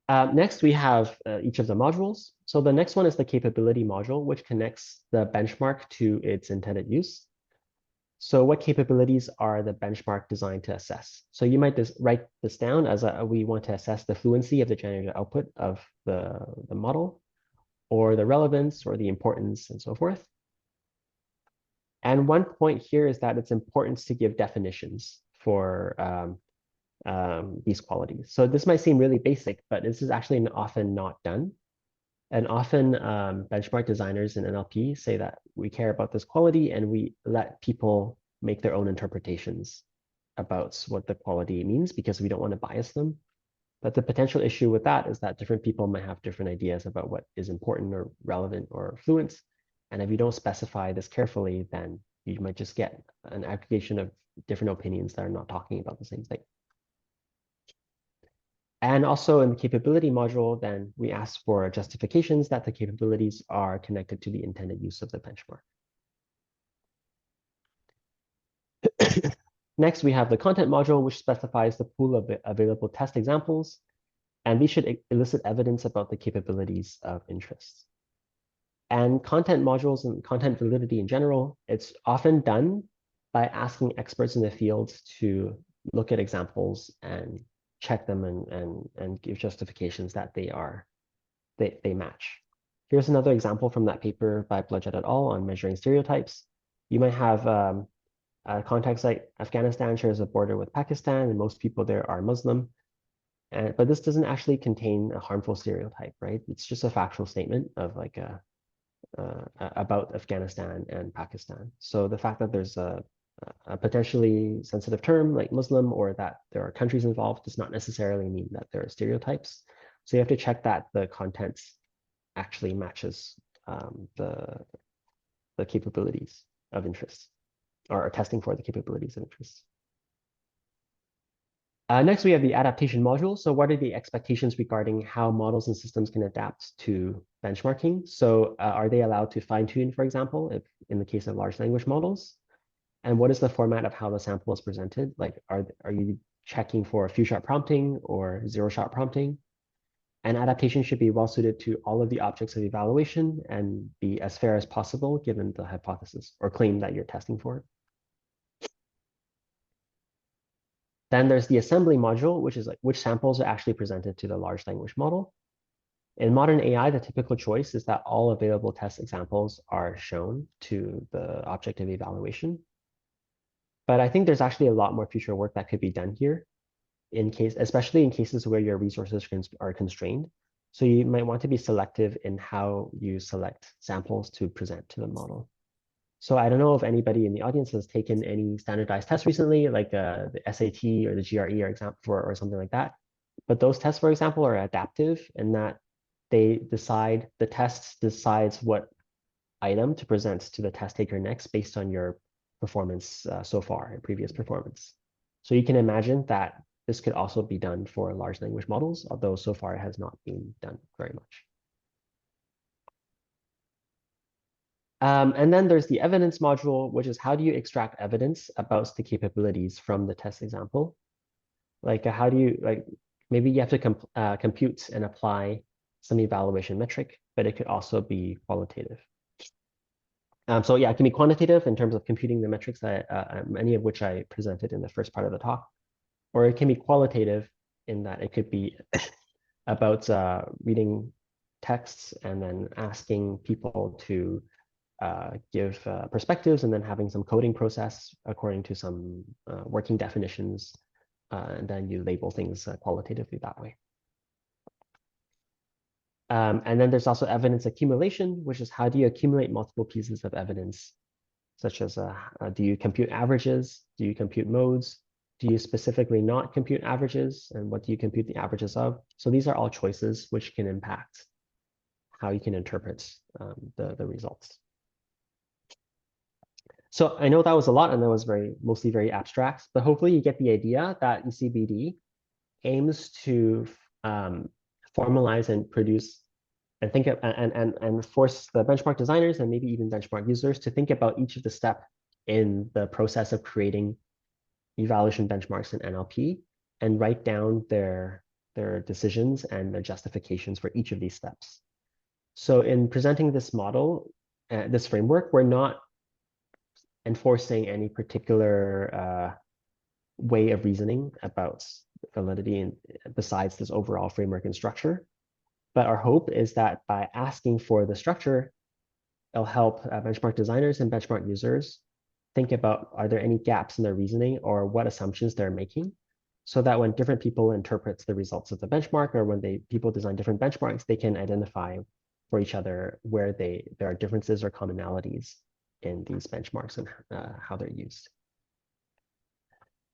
Next, we have each of the modules. So the next one is the capability module, which connects the benchmark to its intended use. So what capabilities are the benchmark designed to assess? So you might just write this down as we want to assess the fluency of the generated output of the model, or the relevance, or the importance, and so forth. And one point here is that it's important to give definitions for these qualities. So this might seem really basic, but this is actually often not done. And often benchmark designers in NLP say that we care about this quality and we let people make their own interpretations about what the quality means because we don't want to bias them. But the potential issue with that is that different people might have different ideas about what is important or relevant or fluent. And if you don't specify this carefully, then you might just get an aggregation of different opinions that are not talking about the same thing. And also in the capability module, then we ask for justifications that the capabilities are connected to the intended use of the benchmark. Next, we have the content module, which specifies the pool of available test examples, and these should elicit evidence about the capabilities of interest. And content modules and content validity in general, it's often done by asking experts in the field to look at examples and check them and give justifications that they match. Here's another example from that paper by Blodgett et al. On measuring stereotypes. You might have a context like Afghanistan shares a border with Pakistan, and most people there are Muslim. But this doesn't actually contain a harmful stereotype, right? It's just a factual statement of like about Afghanistan and Pakistan. So the fact that there's a potentially sensitive term like Muslim or that there are countries involved does not necessarily mean that there are stereotypes. So you have to check that the content actually matches the capabilities of interest or testing for the capabilities of interest. Next, we have the adaptation module. So what are the expectations regarding how models and systems can adapt to benchmarking? So are they allowed to fine tune, for example, if in the case of large language models? And what is the format of how the sample is presented? Like, are you checking for few-shot prompting or zero-shot prompting? And adaptation should be well suited to all of the objects of evaluation and be as fair as possible given the hypothesis or claim that you're testing for. Then there's the assembly module, which is like which samples are actually presented to the large language model. In modern AI, the typical choice is that all available test examples are shown to the object of evaluation. But I think there's actually a lot more future work that could be done here, especially in cases where your resources are constrained. So you might want to be selective in how you select samples to present to the model. So I don't know if anybody in the audience has taken any standardized tests recently, like the SAT or the GRE or exam or something like that. But those tests, for example, are adaptive in that the test decides what item to present to the test taker next based on your performance so far, previous performance. So you can imagine that this could also be done for large language models, although so far it has not been done very much. And then there's the evidence module, which is how do you extract evidence about the capabilities from the test example? Like how do you, like maybe you have to compute and apply some evaluation metric, but it could also be qualitative. So yeah, it can be quantitative in terms of computing the metrics, many of which I presented in the first part of the talk, or it can be qualitative in that it could be about reading texts and then asking people to give perspectives and then having some coding process according to some working definitions. And then you label things qualitatively that way. And then there's also evidence accumulation, which is how do you accumulate multiple pieces of evidence such as do you compute averages? Do you compute modes? Do you specifically not compute averages? And what do you compute the averages of? So these are all choices which can impact how you can interpret the results. So I know that was a lot and that was mostly very abstract, but hopefully you get the idea that ECBD aims to formalize and produce and think of and force the benchmark designers and maybe even benchmark users to think about each of the steps in the process of creating evaluation benchmarks in NLP and write down their decisions and their justifications for each of these steps. So in presenting this model, this framework, we're not enforcing any particular way of reasoning about validity and besides this overall framework and structure. But our hope is that by asking for the structure, it'll help benchmark designers and benchmark users think about, are there any gaps in their reasoning or what assumptions they're making, so that when different people interpret the results of the benchmark or when people design different benchmarks, they can identify for each other where there are differences or commonalities in these benchmarks and how they're used.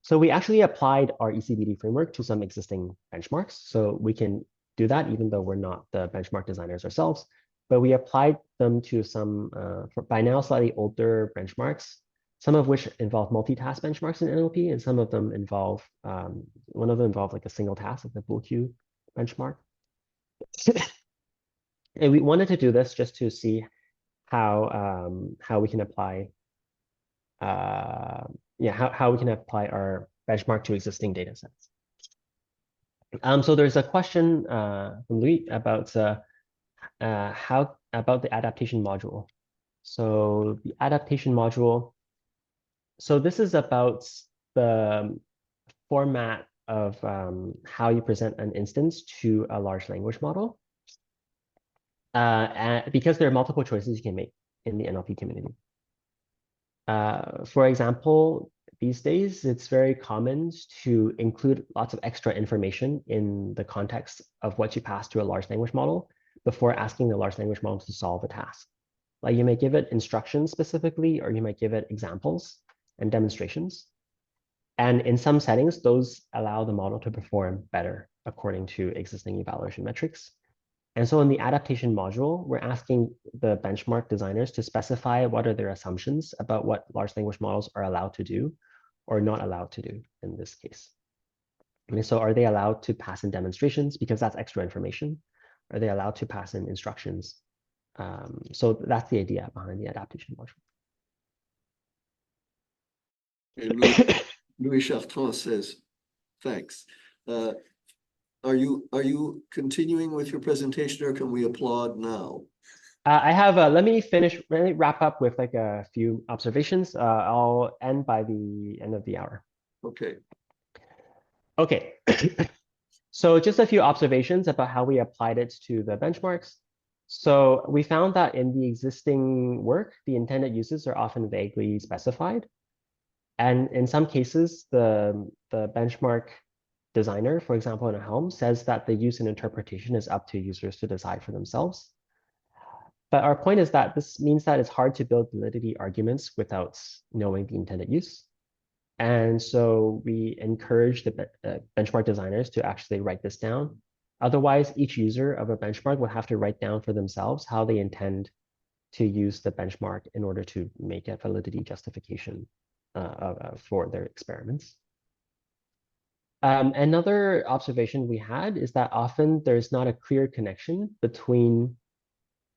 So we actually applied our ECBD framework to some existing benchmarks. So we can do that even though we're not the benchmark designers ourselves, but we applied them to some, by now slightly older benchmarks, some of which involve multitask benchmarks in NLP, and some of them involve, one of them involved like a single task, like the bool queue benchmark. And we wanted to do this just to see how we can apply how we can apply our benchmark to existing data sets. So there's a question from Louis about how about the adaptation module. So the adaptation module, so this is about the format of how you present an instance to a large language model. Because there are multiple choices you can make in the NLP community. For example, these days, it's very common to include lots of extra information in the context of what you pass to a large language model before asking the large language model to solve a task. Like you may give it instructions specifically, or you might give it examples and demonstrations. And in some settings, those allow the model to perform better according to existing evaluation metrics. And so in the adaptation module, we're asking the benchmark designers to specify what are their assumptions about what large language models are allowed to do or not allowed to do in this case. And so are they allowed to pass in demonstrations because that's extra information? Are they allowed to pass in instructions? So that's the idea behind the adaptation module. And Louis Chartrand says, thanks. Are you continuing with your presentation, or can we applaud now? I have, let me wrap up with like a few observations. I'll end by the end of the hour. Okay. Okay. So just a few observations about how we applied it to the benchmarks. So we found that in the existing work, the intended uses are often vaguely specified. And in some cases, the benchmark designer, for example, in a Helm, says that the use and interpretation is up to users to decide for themselves. But our point is that this means that it's hard to build validity arguments without knowing the intended use. And so we encourage the benchmark designers to actually write this down. Otherwise, each user of a benchmark will have to write down for themselves how they intend to use the benchmark in order to make a validity justification for their experiments. Another observation we had is that often there's not a clear connection between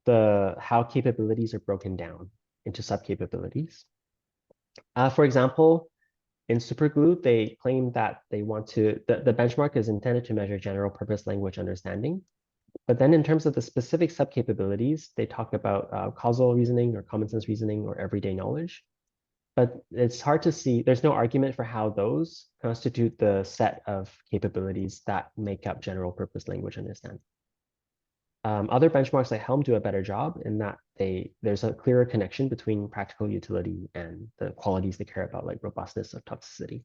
how capabilities are broken down into sub-capabilities. For example, in Superglue, they claim that they want to, the benchmark is intended to measure general purpose language understanding. But then in terms of the specific sub-capabilities, they talk about causal reasoning or common sense reasoning or everyday knowledge. But it's hard to see, there's no argument for how those constitute the set of capabilities that make up general purpose language understanding. Other benchmarks like Helm do a better job in that there's a clearer connection between practical utility and the qualities they care about, like robustness or toxicity.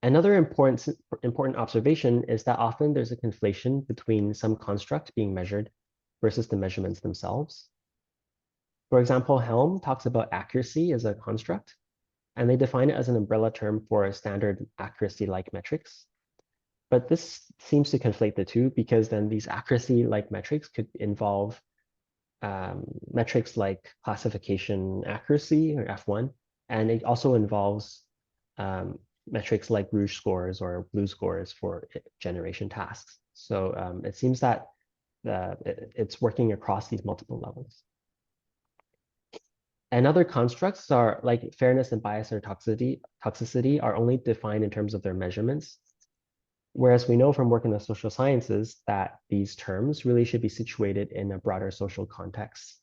Another important observation is that often there's a conflation between some construct being measured versus the measurements themselves. For example, Helm talks about accuracy as a construct, and they define it as an umbrella term for standard accuracy-like metrics. But this seems to conflate the two, because then these accuracy-like metrics could involve metrics like classification accuracy, or F1, and it also involves metrics like rouge scores or blue scores for generation tasks. So it seems that it's working across these multiple levels. And other constructs are like fairness and bias or toxicity are only defined in terms of their measurements. Whereas we know from work in the social sciences that these terms really should be situated in a broader social context,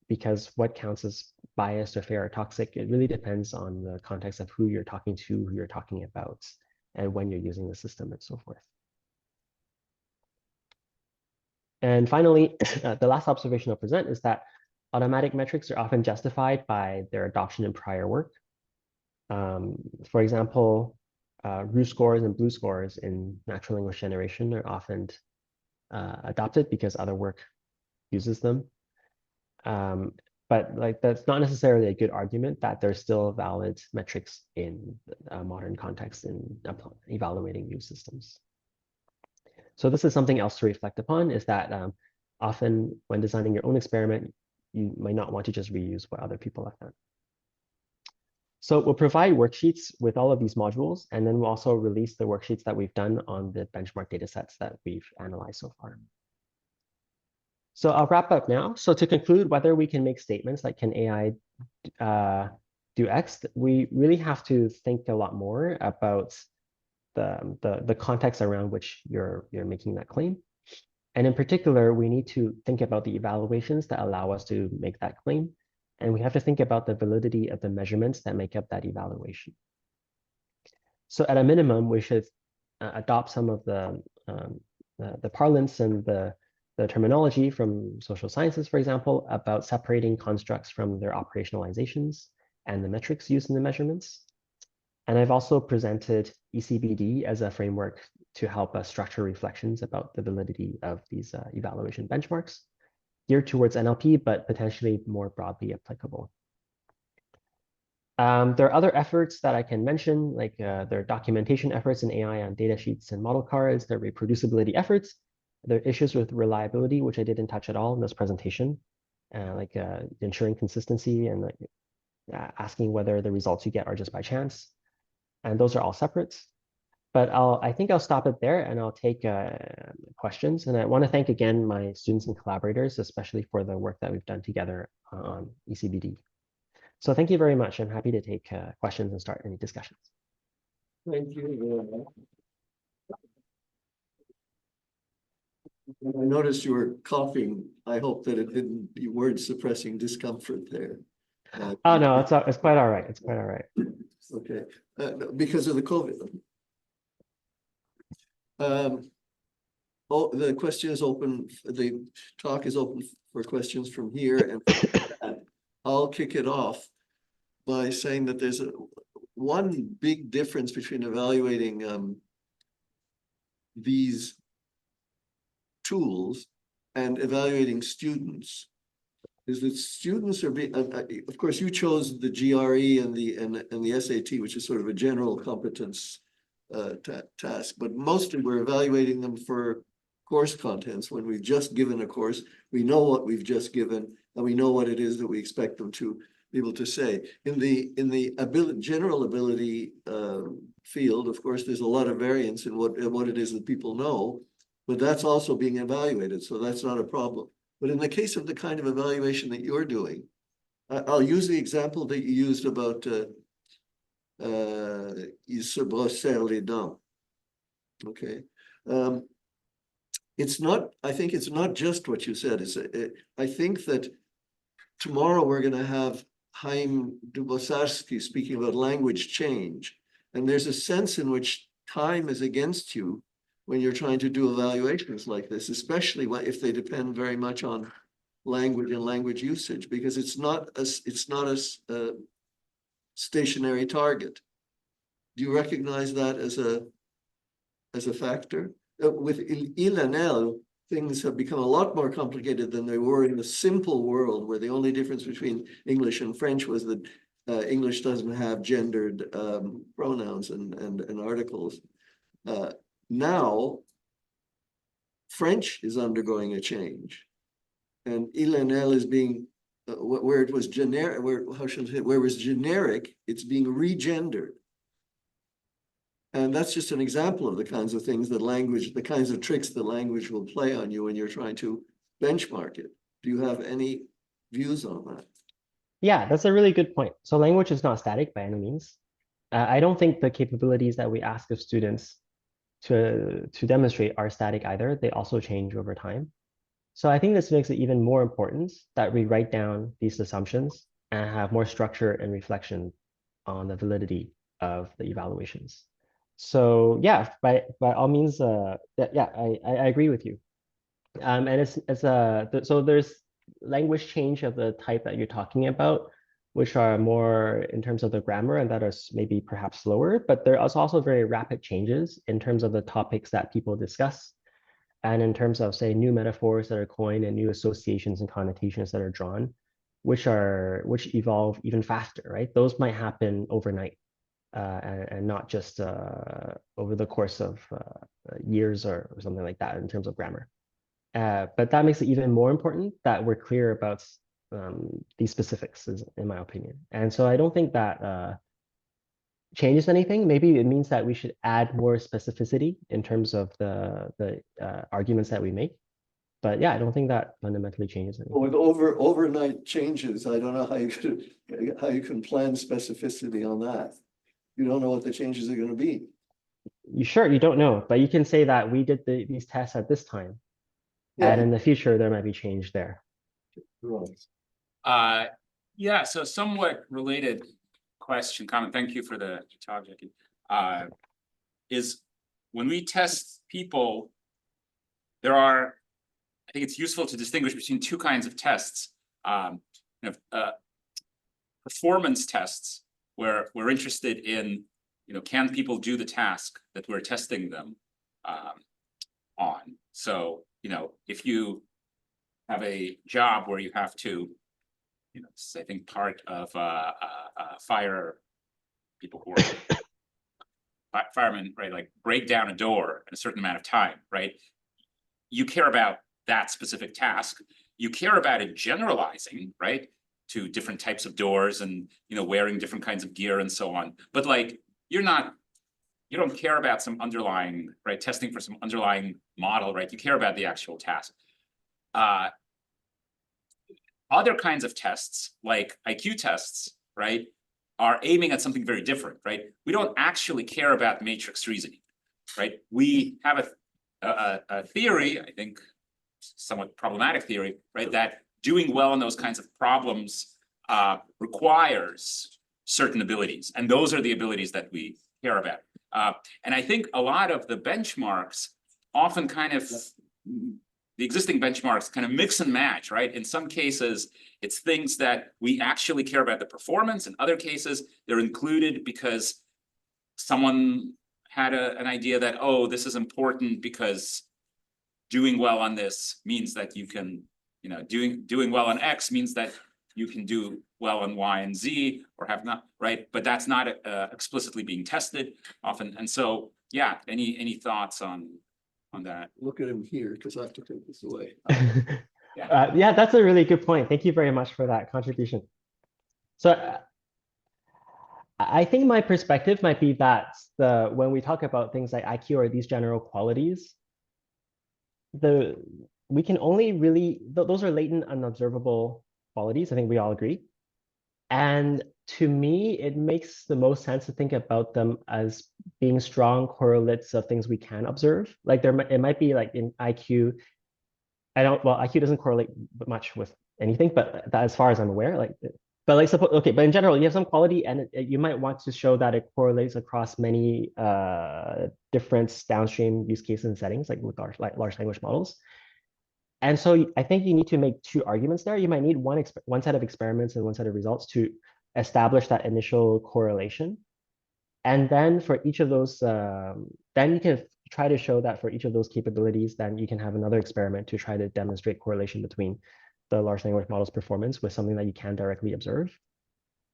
because what counts as biased or fair or toxic, it really depends on the context of who you're talking to, who you're talking about, and when you're using the system and so forth. And finally, the last observation I'll present is that automatic metrics are often justified by their adoption in prior work. For example, rouge scores and blue scores in natural language generation are often adopted because other work uses them. But like that's not necessarily a good argument that there's still valid metrics in a modern context in evaluating new systems. So this is something else to reflect upon, is that often when designing your own experiment, you might not want to just reuse what other people have done. So we'll provide worksheets with all of these modules, and then we'll also release the worksheets that we've done on the benchmark data sets that we've analyzed so far. So I'll wrap up now. So to conclude, whether we can make statements like can AI do X, we really have to think a lot more about the context around which you're making that claim. And in particular, we need to think about the evaluations that allow us to make that claim. And we have to think about the validity of the measurements that make up that evaluation. So at a minimum, we should adopt some of the parlance and the terminology from social sciences, for example, about separating constructs from their operationalizations and the metrics used in the measurements. And I've also presented ECBD as a framework to help us structure reflections about the validity of these evaluation benchmarks, geared towards NLP, but potentially more broadly applicable. There are other efforts that I can mention, like there are documentation efforts in AI on data sheets and model cards. There are reproducibility efforts. There are issues with reliability, which I didn't touch at all in this presentation, like ensuring consistency and asking whether the results you get are just by chance. And those are all separate. But I think I'll stop it there, and I'll take questions. And I want to thank again my students and collaborators, especially for the work that we've done together on ECBD. So thank you very much. I'm happy to take questions and start any discussions. Thank you very much. I noticed you were coughing. I hope that you weren't suppressing discomfort there. Oh no, it's quite all right. It's quite all right. Okay, because of the COVID. Oh, the question is open. The talk is open for questions from here, and I'll kick it off by saying that there's one big difference between evaluating these tools and evaluating students, is that students are being, of course, you chose the GRE and the SAT, which is sort of a general competence task, but mostly we're evaluating them for course contents. When we've just given a course, we know what we've just given, and we know what it is that we expect them to be able to say. In the general ability field, of course, there's a lot of variance in what it is that people know, but that's also being evaluated, so that's not a problem. But in the case of the kind of evaluation that you're doing, I'll use the example that you used about ils se brossèrent les dents. Okay. It's not, I think it's not just what you said. I think that tomorrow we're going to have Chaim Dubosarski speaking about language change. And there's a sense in which time is against you when you're trying to do evaluations like this, especially if they depend very much on language and language usage, because it's not a stationary target. Do you recognize that as a factor? With ILNL, things have become a lot more complicated than they were in the simple world, where the only difference between English and French was that English doesn't have gendered pronouns and articles. Now, French is undergoing a change, and LLM is being where it was generic, where it was generic, it's being regendered. And that's just an example of the kinds of things that language, the kinds of tricks the language will play on you when you're trying to benchmark it. Do you have any views on that? Yeah, that's a really good point. So language is not static by any means. I don't think the capabilities that we ask of students to demonstrate are static either. They also change over time. So I think this makes it even more important that we write down these assumptions and have more structure and reflection on the validity of the evaluations. So yeah, by all means, yeah, I agree with you. And so there's language change of the type that you're talking about, which are more in terms of the grammar and that are maybe perhaps slower, but there is also very rapid changes in terms of the topics that people discuss. And in terms of, say, new metaphors that are coined and new associations and connotations that are drawn, which evolve even faster, right? Those might happen overnight and not just over the course of years or something like that in terms of grammar. But that makes it even more important that we're clear about these specifics, in my opinion. And so I don't think that changes anything. Maybe it means that we should add more specificity in terms of the arguments that we make. But yeah, I don't think that fundamentally changes anything. With overnight changes, I don't know how you can plan specificity on that. You don't know what the changes are going to be. You don't know, but you can say that we did these tests at this time, and in the future there might be change there. Right. Yeah, so somewhat related question, comment. Thank you for the talk, Jackie. Is when we test people, I think it's useful to distinguish between two kinds of tests. Performance tests, where we're interested in, can people do the task that we're testing them on? So, if you have a job where you have to, this is, I think, part of fire people who are firemen, right? Like break down a door in a certain amount of time, right? You care about that specific task. You care about it generalizing, right, to different types of doors and wearing different kinds of gear and so on. But like you don't care about some underlying, right, testing for some underlying model, right? You care about the actual task. Other kinds of tests, like IQ tests, right, are aiming at something very different, right? We don't actually care about matrix reasoning, right? We have a theory, I think, somewhat problematic theory, right, that doing well in those kinds of problems requires certain abilities, and those are the abilities that we care about. And I think a lot of the benchmarks often the existing benchmarks kind of mix and match, right? In some cases, it's things that we actually care about the performance. In other cases, they're included because someone had an idea that, oh, this is important because doing well on this means that you can, doing well on X means that you can do well on Y and Z, or have not, right? But that's not explicitly being tested often. And so, yeah, any thoughts on that? Look at him here, because I have to take this away. Yeah, that's a really good point. Thank you very much for that contribution. So I think my perspective might be that when we talk about things like IQ or these general qualities, we can only really, those are latent, unobservable qualities. I think we all agree. And to me, it makes the most sense to think about them as being strong correlates of things we can observe. Like it might be like in IQ, IQ doesn't correlate much with anything, but that, as far as I'm aware, but in general, you have some quality and you might want to show that it correlates across many different downstream use cases and settings, like with large language models. And so I think you need to make two arguments there. You might need one set of experiments and one set of results to establish that initial correlation. And then for each of those, then you can try to show that for each of those capabilities, then you can have another experiment to try to demonstrate correlation between the large language model's performance with something that you can directly observe.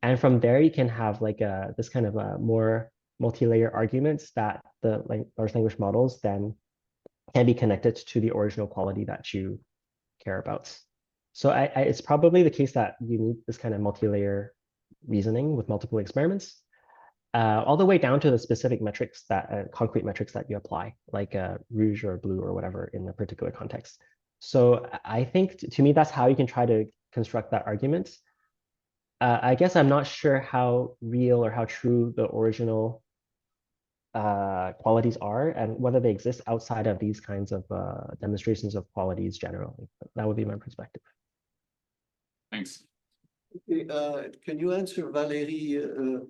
And from there, you can have like this kind of a more multi-layer arguments that the large language models then can be connected to the original quality that you care about. So it's probably the case that you need this kind of multi-layer reasoning with multiple experiments, all the way down to the specific metrics that concrete metrics that you apply, like rouge or blue or whatever in a particular context. So I think to me, that's how you can try to construct that argument. I guess I'm not sure how real or how true the original qualities are and whether they exist outside of these kinds of demonstrations of qualities generally. That would be my perspective. Thanks. Okay, can you answer Valérie?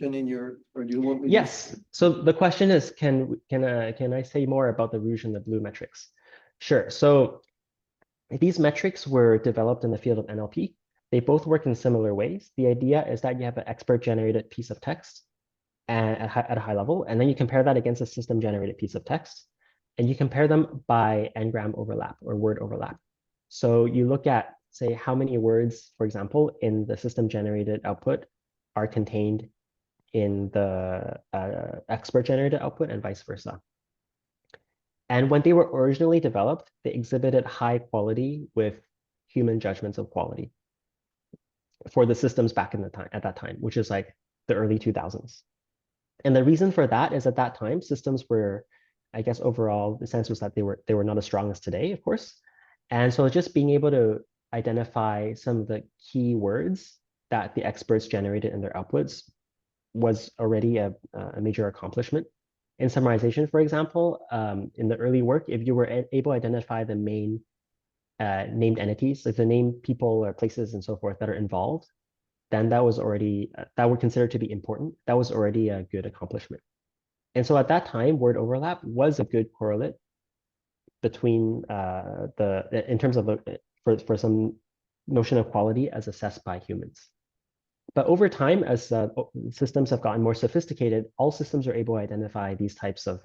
In your, or do you want me? Yes. So the question is, can I say more about the rouge and the blue metrics? Sure. So these metrics were developed in the field of NLP. They both work in similar ways. The idea is that you have an expert-generated piece of text and at a high level, and then you compare that against a system-generated piece of text, and you compare them by n-gram overlap or word overlap. So you look at, say, how many words, for example, in the system-generated output are contained in the expert-generated output and vice versa. And when they were originally developed, they exhibited high quality with human judgments of quality for the systems back in the time at that time, which is like the early 2000s. And the reason for that is at that time, systems were, I guess overall, the sense was that they were not as strong as today, of course. And so just being able to identify some of the key words that the experts generated in their outputs was already a major accomplishment. In summarization, for example, in the early work, if you were able to identify the main named entities, like the named people or places and so forth that are involved, then that was already, that were considered to be important. That was already a good accomplishment. And so at that time, word overlap was a good correlate between in terms of for some notion of quality as assessed by humans. But over time, as systems have gotten more sophisticated, all systems are able to identify these types of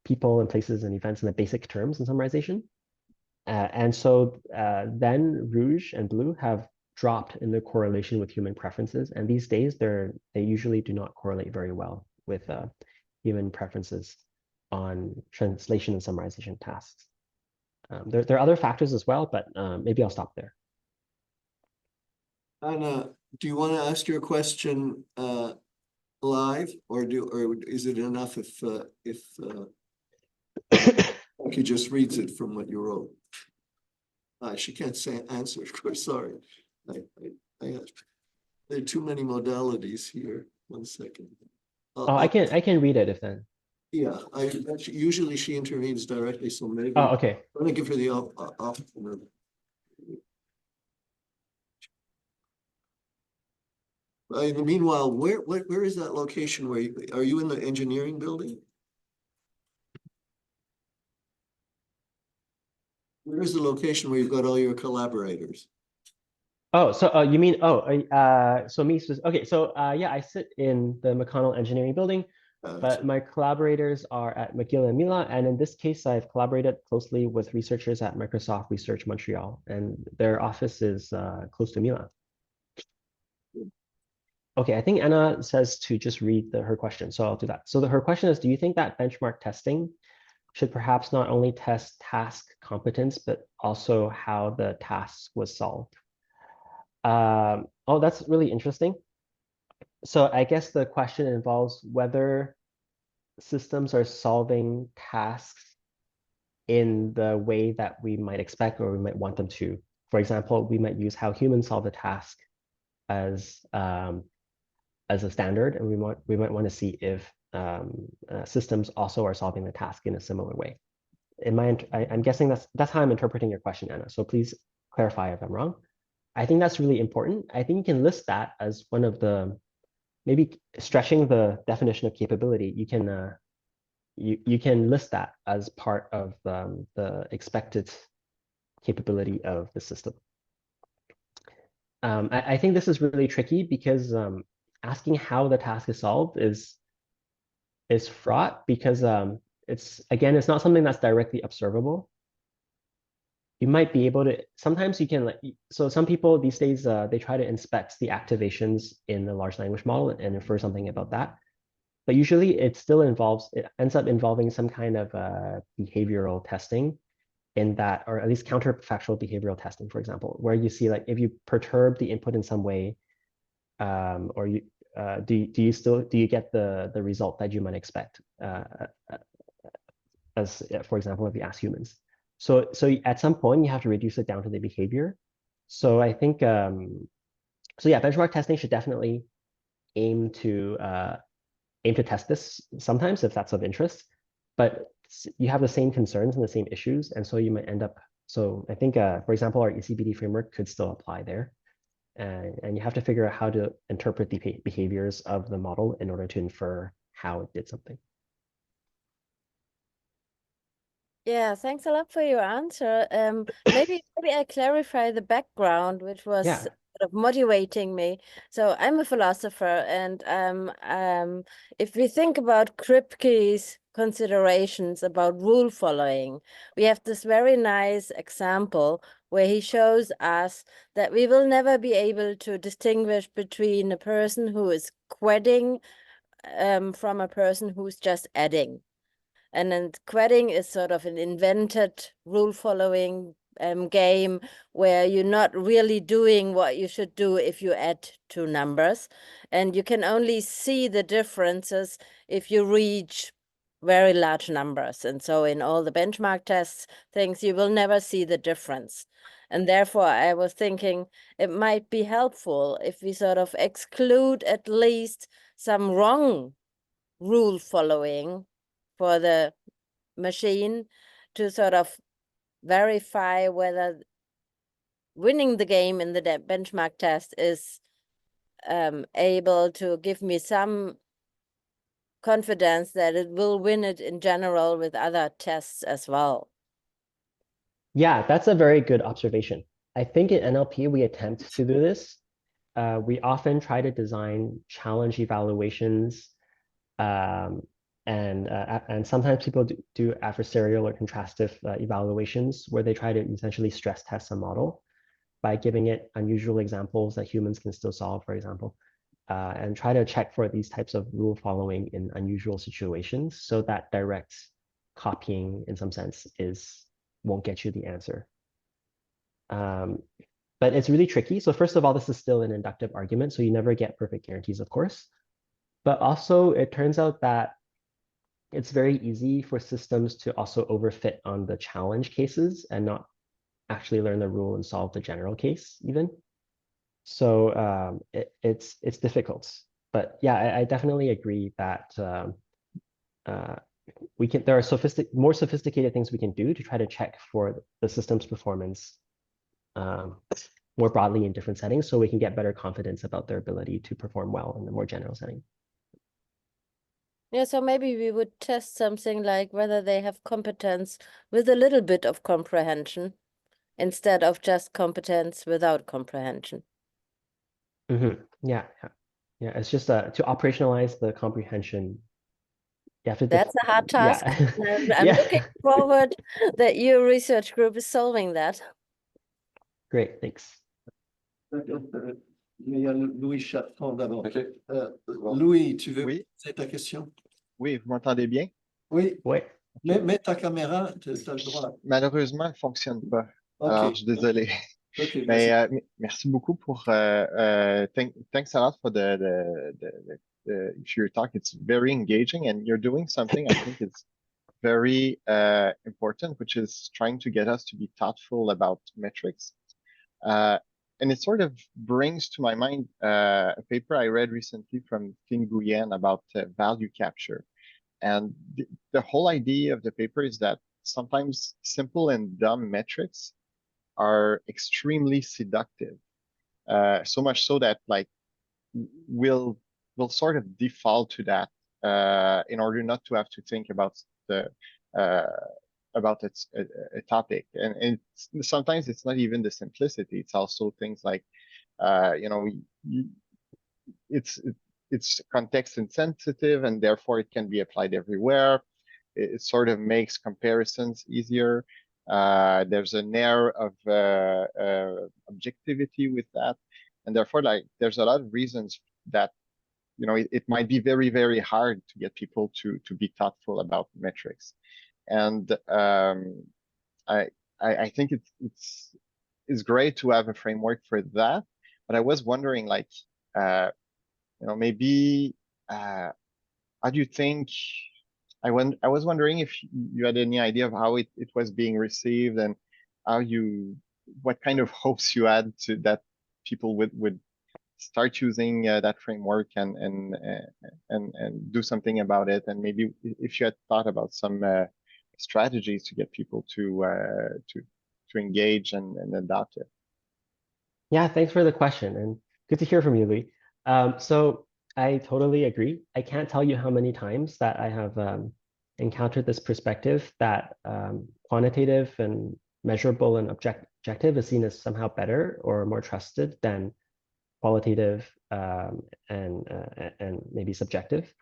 people and places and events in the basic terms in summarization. And so then rouge and blue have dropped in their correlation with human preferences. And these days, they usually do not correlate very well with human preferences on translation and summarization tasks. There are other factors as well, but maybe I'll stop there. Anna, do you want to ask your question live, or is it enough if he just reads it from what you wrote? She can't say answer, of course. Sorry, there are too many modalities here. 1 second. Oh, I can read it if then. Yeah, usually she intervenes directly, so maybe. Oh, okay. I'm gonna give her the option. Meanwhile, where is that location? Where are you in the engineering building? Where is the location where you've got all your collaborators? Oh, so you mean, so me, okay, so yeah, I sit in the McConnell Engineering Building, but my collaborators are at McGill and Mila, and in this case, I've collaborated closely with researchers at Microsoft Research Montreal, and their office is close to Mila. Okay, I think Anna says to just read her question, so I'll do that. So her question is, do you think that benchmark testing should perhaps not only test task competence, but also how the task was solved? Oh, that's really interesting. So I guess the question involves whether systems are solving tasks in the way that we might expect or we might want them to. For example, we might use how humans solve a task as a standard, and we might want to see if systems also are solving the task in a similar way. I'm guessing that's how I'm interpreting your question, Anna. So please clarify if I'm wrong. I think that's really important. I think you can list that as one of the, maybe stretching the definition of capability. You can you can list that as part of the expected capability of the system. I think this is really tricky because asking how the task is solved is is fraught because it's not something that's directly observable. You might be able to, sometimes you can like, so some people these days, they try to inspect the activations in the large language model and infer something about that. But usually it ends up involving some kind of behavioral testing in that, or at least counterfactual behavioral testing, for example, where you see like if you perturb the input in some way, or you do you get the result that you might expect, as for example, if you ask humans. So at some point you have to reduce it down to the behavior. So I think so yeah, benchmark testing should definitely aim to test this sometimes if that's of interest, but you have the same concerns and the same issues, and so you might end up. So I think, for example, our ECBD framework could still apply there, and you have to figure out how to interpret the behaviors of the model in order to infer how it did something. Yeah, thanks a lot for your answer. Maybe I clarify the background, which was Yeah. sort of motivating me. So I'm a philosopher, and if we think about Kripke's considerations about rule following, we have this very nice example where he shows us that we will never be able to distinguish between a person who is quitting from a person who's just adding. And then querying is sort of an invented rule following game where you're not really doing what you should do if you add two numbers. And you can only see the differences if you reach very large numbers. And so in all the benchmark tests things, you will never see the difference. And therefore, I was thinking it might be helpful if we sort of exclude at least some wrong rule following for the machine to sort of verify whether winning the game in the benchmark test is able to give me some confidence that it will win it in general with other tests as well. Yeah, that's a very good observation. I think in NLP we attempt to do this. We often try to design challenge evaluations, and sometimes people do adversarial or contrastive evaluations where they try to essentially stress test a model by giving it unusual examples that humans can still solve, for example, and try to check for these types of rule following in unusual situations, so that direct copying in some sense won't get you the answer. But it's really tricky. So first of all, this is still an inductive argument, so you never get perfect guarantees, of course. But also, it turns out that it's very easy for systems to also overfit on the challenge cases and not actually learn the rule and solve the general case even. So it's difficult. But yeah, I definitely agree that there are more sophisticated things we can do to try to check for the system's performance more broadly in different settings, so we can get better confidence about their ability to perform well in the more general setting. Yeah, so maybe we would test something like whether they have competence with a little bit of comprehension instead of just competence without comprehension. Mm-hmm. Yeah. It's just to operationalize the comprehension. You have to That's a hard task. Yeah. I'm looking forward that your research group is solving that. Great, thanks. D'accord. Il y a Louis Chaton d'abord. OK. Louis, tu veux Oui. poser ta question? Oui, vous m'entendez bien? Oui, Ouais. mets ta caméra, tu as le droit. Malheureusement, elle ne fonctionne pas. OK. Alors, je suis désolé. OK, Mais vas-y. merci beaucoup pour thanks a lot for your talk. It's very engaging, and you're doing something I think is very important, which is trying to get us to be thoughtful about metrics. And it sort of brings to my mind a paper I read recently from Phinh Nguyen about value capture. And the whole idea of the paper is that sometimes simple and dumb metrics are extremely seductive. So much so that like we'll sort of default to that in order not to have to think about a topic. And sometimes it's not even the simplicity. It's also things like, you know, it's context insensitive, and therefore it can be applied everywhere. It sort of makes comparisons easier. There's an air of objectivity with that, and therefore, like, there's a lot of reasons that it might be very, very hard to get people to be thoughtful about metrics. And I think it's great to have a framework for that. But I was wondering, like, maybe how do you think? I was wondering if you had any idea of how it was being received, and what kind of hopes you had to that people would start using that framework and do something about it, and maybe if you had thought about some strategies to get people to engage and adopt it. Yeah, thanks for the question, and good to hear from you, Louis. So I totally agree. I can't tell you how many times that I have encountered this perspective that quantitative and measurable and objective is seen as somehow better or more trusted than qualitative and maybe subjective.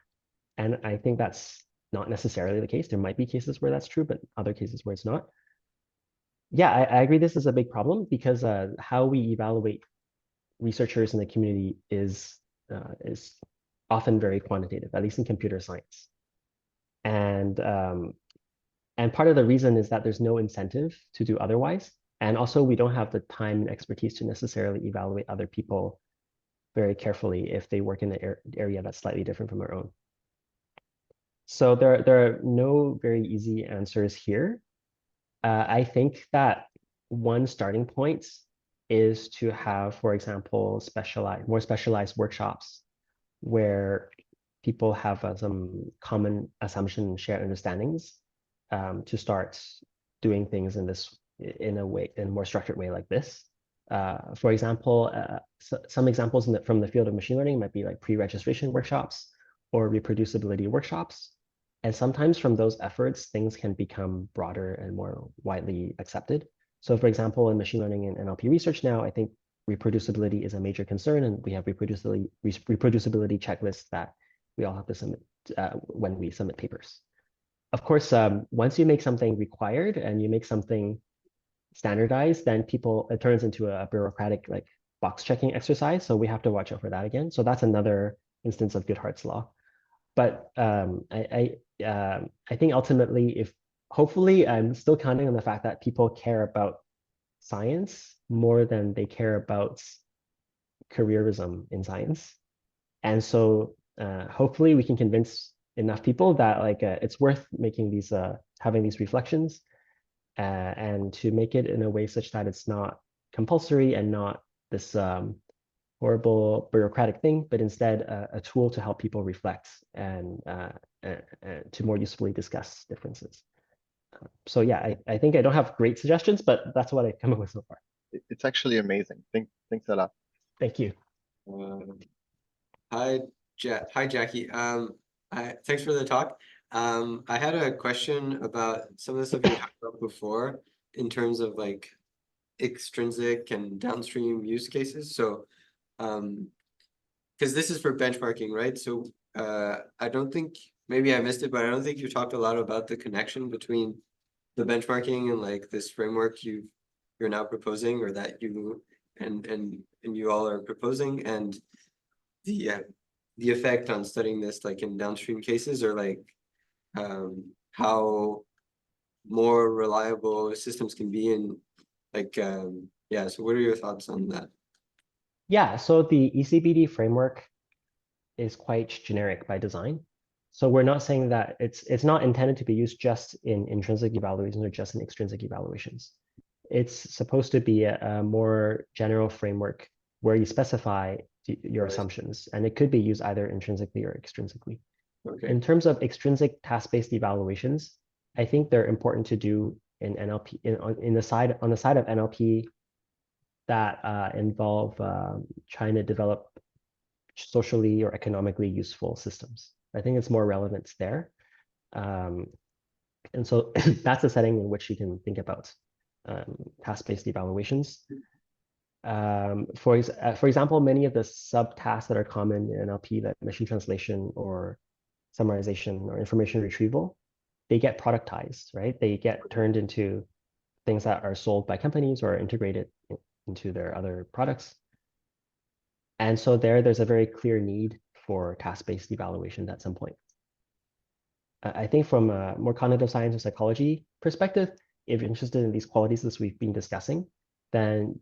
And I think that's not necessarily the case. There might be cases where that's true, but other cases where it's not. Yeah, I agree this is a big problem because how we evaluate researchers in the community is often very quantitative, at least in computer science. And part of the reason is that there's no incentive to do otherwise. And also we don't have the time and expertise to necessarily evaluate other people very carefully if they work in an area that's slightly different from our own. So there are no very easy answers here. I think that one starting point is to have, for example, more specialized workshops where people have some common assumption and shared understandings to start doing things in a more structured way like this. For example, some examples from the field of machine learning might be like pre-registration workshops or reproducibility workshops. And sometimes from those efforts, things can become broader and more widely accepted. So for example, in machine learning and NLP research now, I think reproducibility is a major concern, and we have reproducibility checklists that we all have to submit when we submit papers. Of course, once you make something required and you make something standardized, then it turns into a bureaucratic like box checking exercise. So we have to watch out for that again. So that's another instance of Goodhart's law. But I think ultimately, hopefully I'm still counting on the fact that people care about science more than they care about careerism in science. And so hopefully we can convince enough people that like it's worth making these having these reflections and to make it in a way such that it's not compulsory and not this horrible bureaucratic thing, but instead a tool to help people reflect and to more usefully discuss differences. So yeah, I think I don't have great suggestions, but that's what I've come up with so far. It's actually amazing. Thanks a lot. Thank you. Hi, Jackie. Thanks for the talk. I had a question about some of the stuff you talked about before in terms of like extrinsic and downstream use cases. So, because this is for benchmarking, right? So, I don't think, maybe I missed it, but I don't think you talked a lot about the connection between the benchmarking and like this framework you're now proposing, or that you and you all are proposing, and the effect on studying this like in downstream cases, or like how more reliable systems can be in like yeah, so what are your thoughts on that? Yeah, so the ECBD framework is quite generic by design. So we're not saying that it's not intended to be used just in intrinsic evaluations or just in extrinsic evaluations. It's supposed to be a more general framework where you specify your Right. assumptions, and it could be used either intrinsically or extrinsically. Okay. In terms of extrinsic task-based evaluations, I think they're important to do in NLP on the side of NLP that involve trying to develop socially or economically useful systems. I think it's more relevant there. And so that's a setting in which you can think about task-based evaluations. For example, many of the subtasks that are common in NLP, like machine translation or summarization or information retrieval, they get productized, right? They get turned into things that are sold by companies or integrated into their other products. And so there's a very clear need for task-based evaluation at some point. I think from a more cognitive science or psychology perspective, if you're interested in these qualities that we've been discussing, then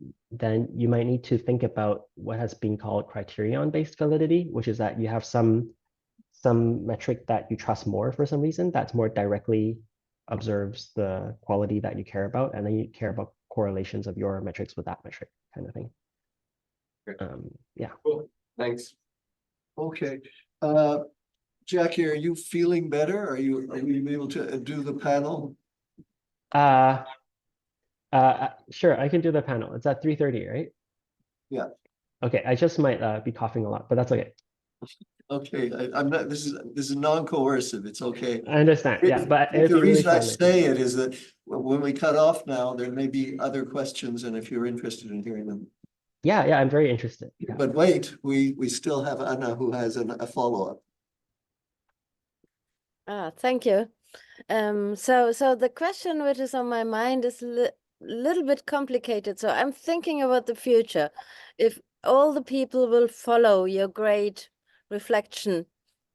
you might need to think about what has been called criterion-based validity, which is that you have some metric that you trust more for some reason that's more directly observes the quality that you care about, and then you care about correlations of your metrics with that metric kind of thing. Yeah. Cool. Thanks. Okay. Jackie, are you feeling better? Are you able to do the panel? Sure, I can do the panel. It's at 3:30, right? Yeah. Okay, I just might be coughing a lot, but that's okay. Okay, I'm not, this is non-coercive, it's okay. I understand, yeah, but it'd The be really reason I fun. say it is that when we cut off now, there may be other questions, and if you're interested in hearing them. Yeah, I'm very interested. Yeah. But wait, we still have Anna who has a follow-up. Thank you. So the question which is on my mind is little bit complicated. So I'm thinking about the future. If all the people will follow your great reflection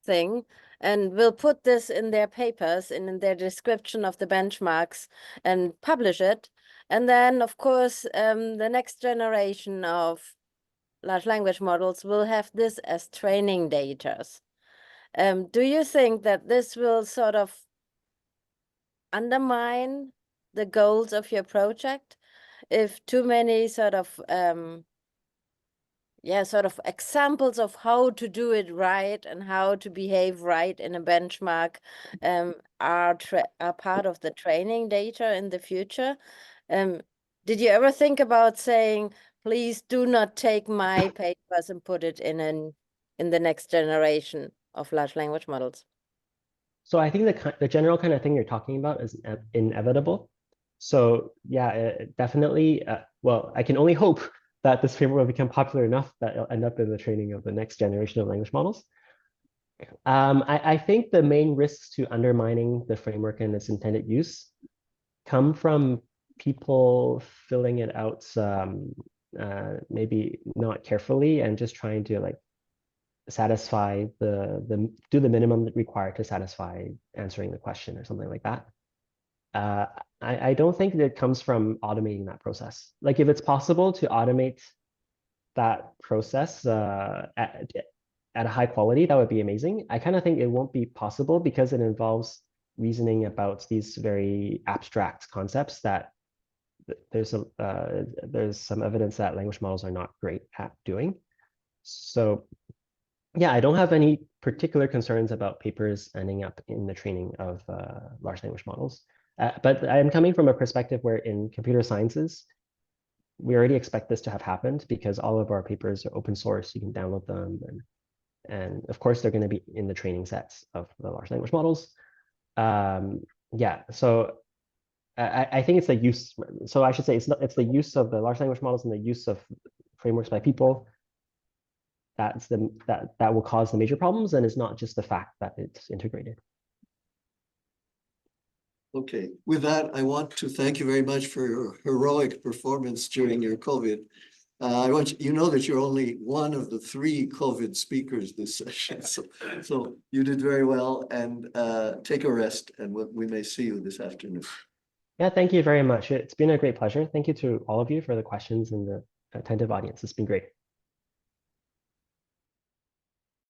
thing and will put this in their papers and in their description of the benchmarks and publish it, and then of course the next generation of large language models will have this as training data. Do you think that this will sort of undermine the goals of your project if too many sort of examples of how to do it right and how to behave right in a benchmark are part of the training data in the future? Did you ever think about saying, please do not take my papers and put it in the next generation of large language models? So I think the general kind of thing you're talking about is inevitable. So yeah, definitely. Well, I can only hope that this framework will become popular enough that it'll end up in the training of the next generation of language models. I think the main risks to undermining the framework and its intended use come from people filling it out maybe not carefully and just trying to like satisfy do the minimum required to satisfy answering the question or something like that. I don't think that it comes from automating that process. Like if it's possible to automate that process at a high quality, that would be amazing. I kind of think it won't be possible because it involves reasoning about these very abstract concepts that there's some evidence that language models are not great at doing. So yeah, I don't have any particular concerns about papers ending up in the training of large language models. But I'm coming from a perspective where in computer sciences, we already expect this to have happened because all of our papers are open source. You can download them. And of course, they're going to be in the training sets of the large language models. Yeah, so I think it's the use. So I should say it's the use of the large language models and the use of frameworks by people that will cause the major problems, and it's not just the fact that it's integrated. Okay, with that, I want to thank you very much for your heroic performance during your COVID. I want you know that you're only one of the 3 COVID speakers this session, so you did very well. And take a rest, and we may see you this afternoon. Yeah, thank you very much. It's been a great pleasure. Thank you to all of you for the questions and the attentive audience. It's been great.